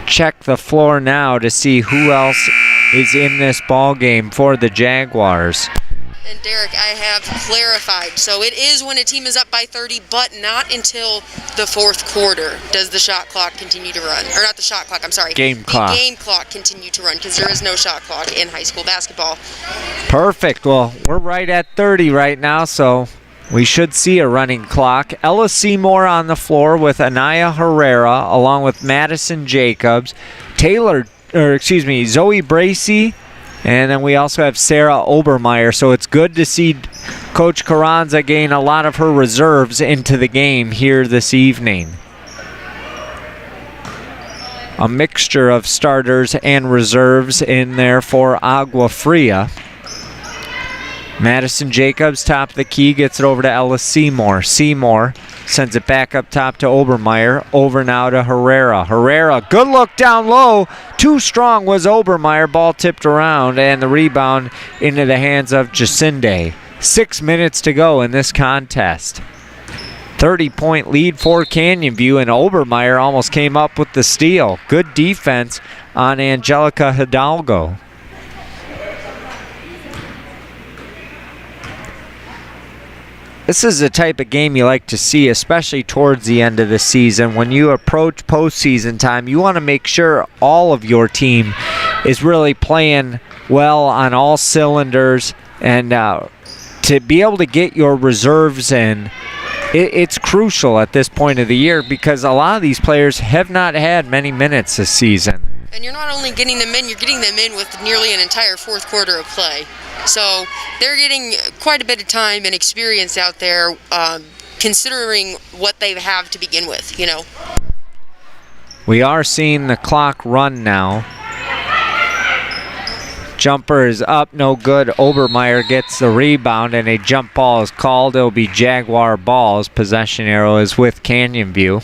check the floor now to see who else is in this ball game for the Jaguars. And Derek, I have clarified. So it is when a team is up by 30, but not until the fourth quarter does the shot clock continue to run. Or not the shot clock, I'm sorry. Game clock. The game clock continue to run because there is no shot clock in high school basketball. Perfect. Well, we're right at 30 right now, so we should see a running clock. Ella Seymour on the floor with Anaya Herrera, along with Madison Jacobs, Zoe Bracey, and then we also have Sarah Obermeyer. So it's good to see Coach Carranza gain a lot of her reserves into the game here this evening. A mixture of starters and reserves in there for Agua Fria. Madison Jacobs, top of the key, gets it over to Ella Seymour. Seymour sends it back up top to Obermeyer. Over now to Herrera. Herrera, good look down low. Too strong was Obermeyer. Ball tipped around, and the rebound into the hands of Jacinde. 6 minutes to go in this contest. 30-point lead for Canyon View, and Obermeyer almost came up with the steal. Good defense on Angelica Hidalgo. This is the type of game you like to see, especially towards the end of the season. When you approach postseason time, you want to make sure all of your team is really playing well on all cylinders. And to be able to get your reserves in, it's crucial at this point of the year because a lot of these players have not had many minutes this season. And you're not only getting them in, you're getting them in with nearly an entire fourth quarter of play. So they're getting quite a bit of time and experience out there, considering what they have to begin with, you know. We are seeing the clock run now. Jumper is up, no good. Obermeyer gets the rebound, and a jump ball is called. It'll be Jaguar balls. Possession arrow is with Canyon View.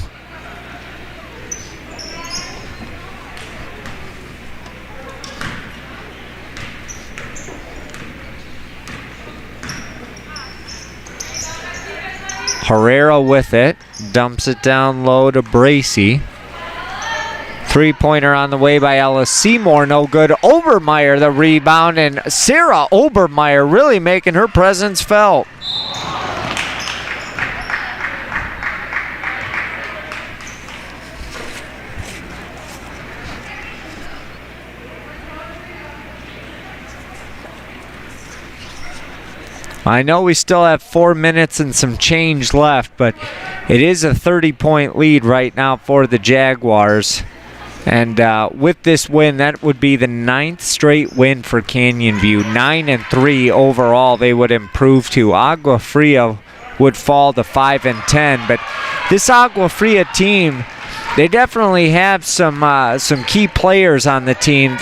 Herrera with it, dumps it down low to Bracey. Three-pointer on the way by Ella Seymour, no good. Obermeyer the rebound, and Sarah Obermeyer really making her presence felt. I know we still have 4 minutes and some change left, but it is a 30-point lead right now for the Jaguars. And with this win, that would be the 9th straight win for Canyon View. 9-3 overall they would improve to. Agua Fria would fall to 5-10. But this Agua Fria team, they definitely have some key players on the team.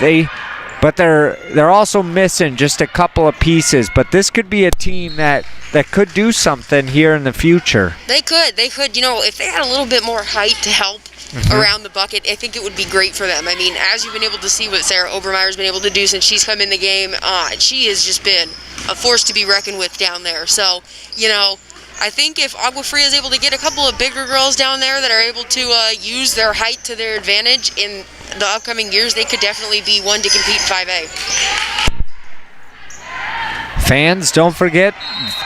But they're also missing just a couple of pieces. But this could be a team that could do something here in the future. They could. You know, if they had a little bit more height to help around the bucket, I think it would be great for them. I mean, as you've been able to see what Sarah Obermeyer's been able to do since she's come in the game, she has just been a force to be reckoned with down there. So, you know, I think if Agua Fria is able to get a couple of bigger girls down there that are able to use their height to their advantage in the upcoming years, they could definitely be one to compete 5A. Fans, don't forget,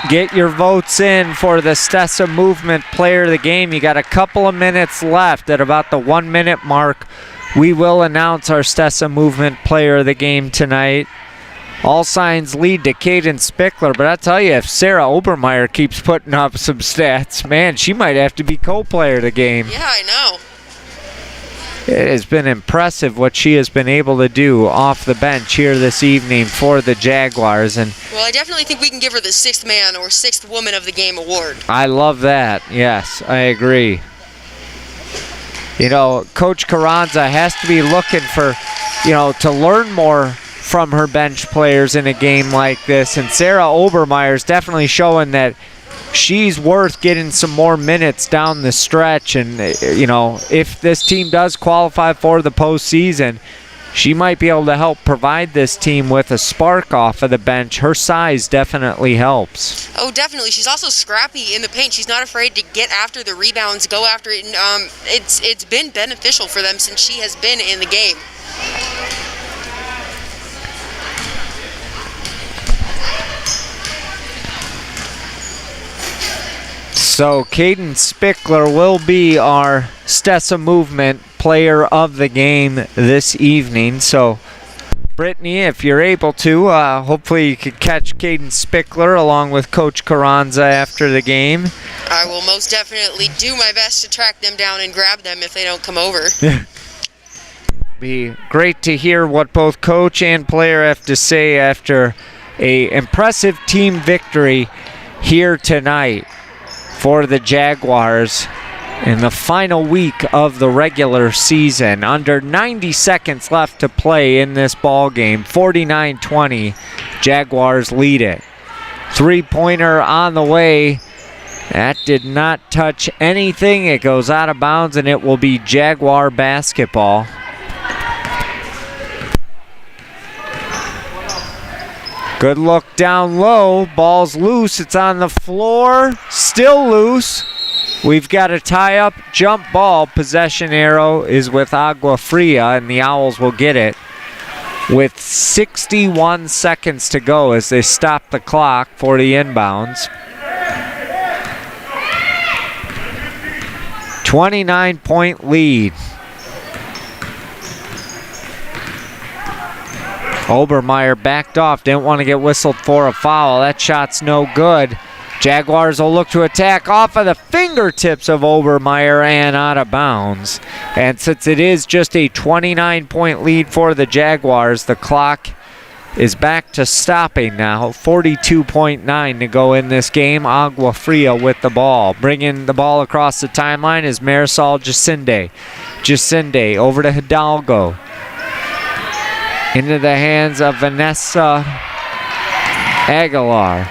get your votes in for the Stessa Movement Player of the Game. You got a couple of minutes left. At about the 1 minute mark, we will announce our Stessa Movement Player of the Game tonight. All signs lead to Caden Spickler, but I tell you, if Sarah Obermeyer keeps putting up some stats, man, she might have to be co-player of the game. Yeah, I know. It has been impressive what she has been able to do off the bench here this evening for the Jaguars. And well, I definitely think we can give her the 6th man or 6th woman of the game award. I love that. Yes, I agree. You know, Coach Carranza has to be looking for, you know, to learn more from her bench players in a game like this. And Sarah Obermeyer is definitely showing that she's worth getting some more minutes down the stretch. And, you know, if this team does qualify for the postseason, she might be able to help provide this team with a spark off of the bench. Her size definitely helps. Oh, definitely. She's also scrappy in the paint. She's not afraid to get after the rebounds, go after it. And it's been beneficial for them since she has been in the game. So Caden Spickler will be our Stessa Movement player of the game this evening. So Brittany, if you're able to, hopefully you could catch Caden Spickler along with Coach Carranza after the game. I will most definitely do my best to track them down and grab them if they don't come over. Be great to hear what both coach and player have to say after a impressive team victory here tonight for the Jaguars in the final week of the regular season. Under 90 seconds left to play in this ball game. 49-20, Jaguars lead it. Three-pointer on the way. That did not touch anything. It goes out of bounds, and it will be Jaguar basketball. Good look down low. Ball's loose. It's on the floor. Still loose. We've got a tie-up jump ball. Possession arrow is with Agua Fria, and the Owls will get it with 61 seconds to go as they stop the clock for the inbounds. 29-point lead. Obermeyer backed off, didn't want to get whistled for a foul. That shot's no good. Jaguars will look to attack off of the fingertips of Obermeyer and out of bounds. And since it is just a 29-point lead for the Jaguars, the clock is back to stopping now. 42.9 to go in this game. Agua Fria with the ball. Bringing the ball across the timeline is Marisol Jacinde. Jacinde over to Hidalgo. Into the hands of Vanessa Aguilar.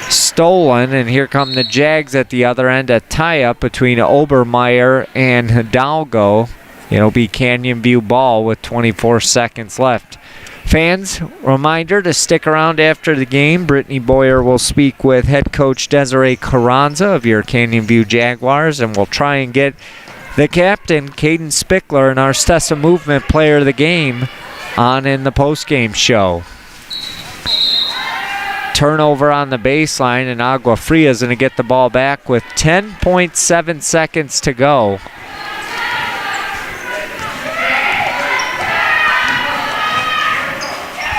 Stolen, and here come the Jags at the other end. A tie-up between Obermeyer and Hidalgo. It'll be Canyon View ball with 24 seconds left. Fans, reminder to stick around after the game. Brittany Boyer will speak with head coach Desiree Carranza of your Canyon View Jaguars, and we'll try and get the captain, Caden Spickler, and our Stessa Movement player of the game on in the postgame show. Turnover on the baseline, and Agua Fria is going to get the ball back with 10.7 seconds to go.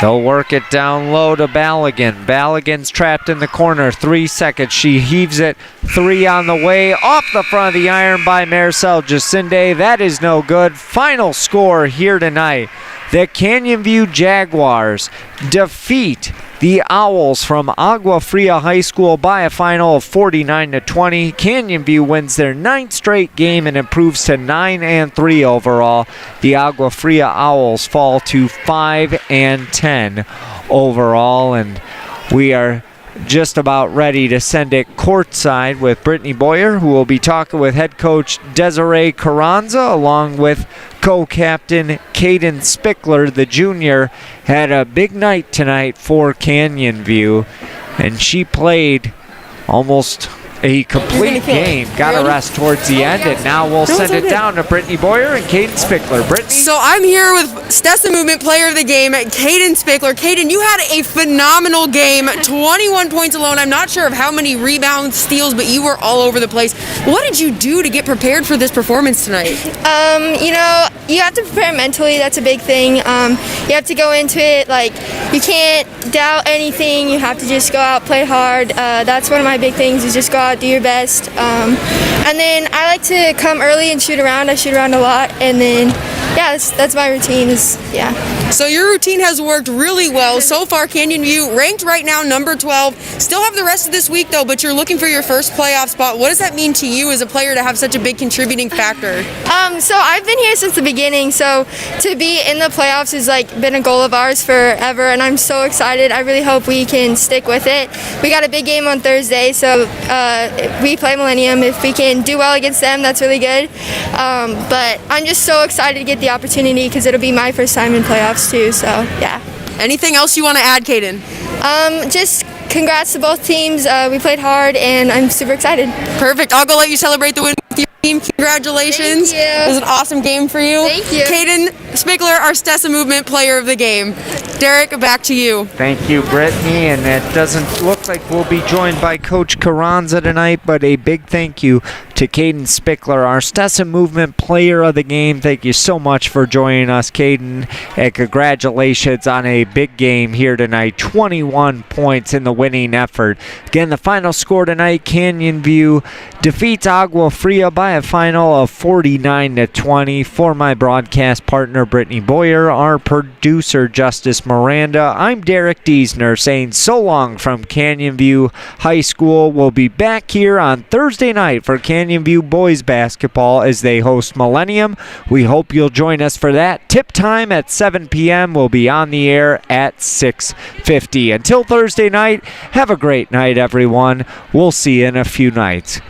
They'll work it down low to Balogun. Balogun's trapped in the corner. 3 seconds. She heaves it. Three on the way. Off the front of the iron by Marisol Jacinde. That is no good. Final score here tonight. The Canyon View Jaguars defeat the Owls from Agua Fria High School by a final of 49-20. Canyon View wins their 9th straight game and improves to 9-3 overall. The Agua Fria Owls fall to 5-10 overall, and we are just about ready to send it courtside with Brittany Boyer, who will be talking with head coach Desiree Carranza, along with co-captain Caden Spickler. The junior had a big night tonight for Canyon View, and she played almost a complete game. Got a rest towards the end, and now we'll send it down to Brittany Boyer and Caden Spickler. Brittany? So I'm here with Stessa Movement player of the game, Caden Spickler. Caden, you had a phenomenal game, 21 points alone. I'm not sure of how many rebounds, steals, but you were all over the place. What did you do to get prepared for this performance tonight? You have to prepare mentally. That's a big thing. You have to go into it like you can't doubt anything. You have to just go out, play hard. That's one of my big things, is just go out, do your best. And then I like to come early and shoot around. I shoot around a lot, and then that's my routine. So your routine has worked really well so far. Canyon View ranked right now number 12. Still have the rest of this week though, but you're looking for your first playoff spot. What does that mean to you as a player to have such a big contributing factor? So I've been here since the beginning. So to be in the playoffs has been a goal of ours forever, and I'm so excited. I really hope we can stick with it. We got a big game on Thursday, so we play Millennium. If we can do well against them, that's really good. But I'm just so excited to get the opportunity because it'll be my first time in playoffs too. So yeah. Anything else you want to add, Caden? Just congrats to both teams. We played hard, and I'm super excited. Perfect. I'll go let you celebrate the win with your team. Congratulations. Thank you. It was an awesome game for you. Thank you. Caden Spickler, our Stessa Movement player of the game. Derek, back to you. Thank you, Brittany, and it doesn't look look like we'll be joined by Coach Carranza tonight, but a big thank you to Caden Spickler, our Stetson Movement Player of the Game. Thank you so much for joining us, Caden, and congratulations on a big game here tonight. 21 points in the winning effort. Again, the final score tonight, Canyon View defeats Agua Fria by a final of 49-20. For my broadcast partner, Brittany Boyer, our producer, Justice Miranda, I'm Derek Diesner saying so long from Canyon View High School. We'll be back here on Thursday night for Canyon View boys basketball as they host Millennium. We hope you'll join us for that. Tip time at 7 p.m. We'll be on the air at 6:50. Until Thursday night, have a great night, everyone. We'll see you in a few nights.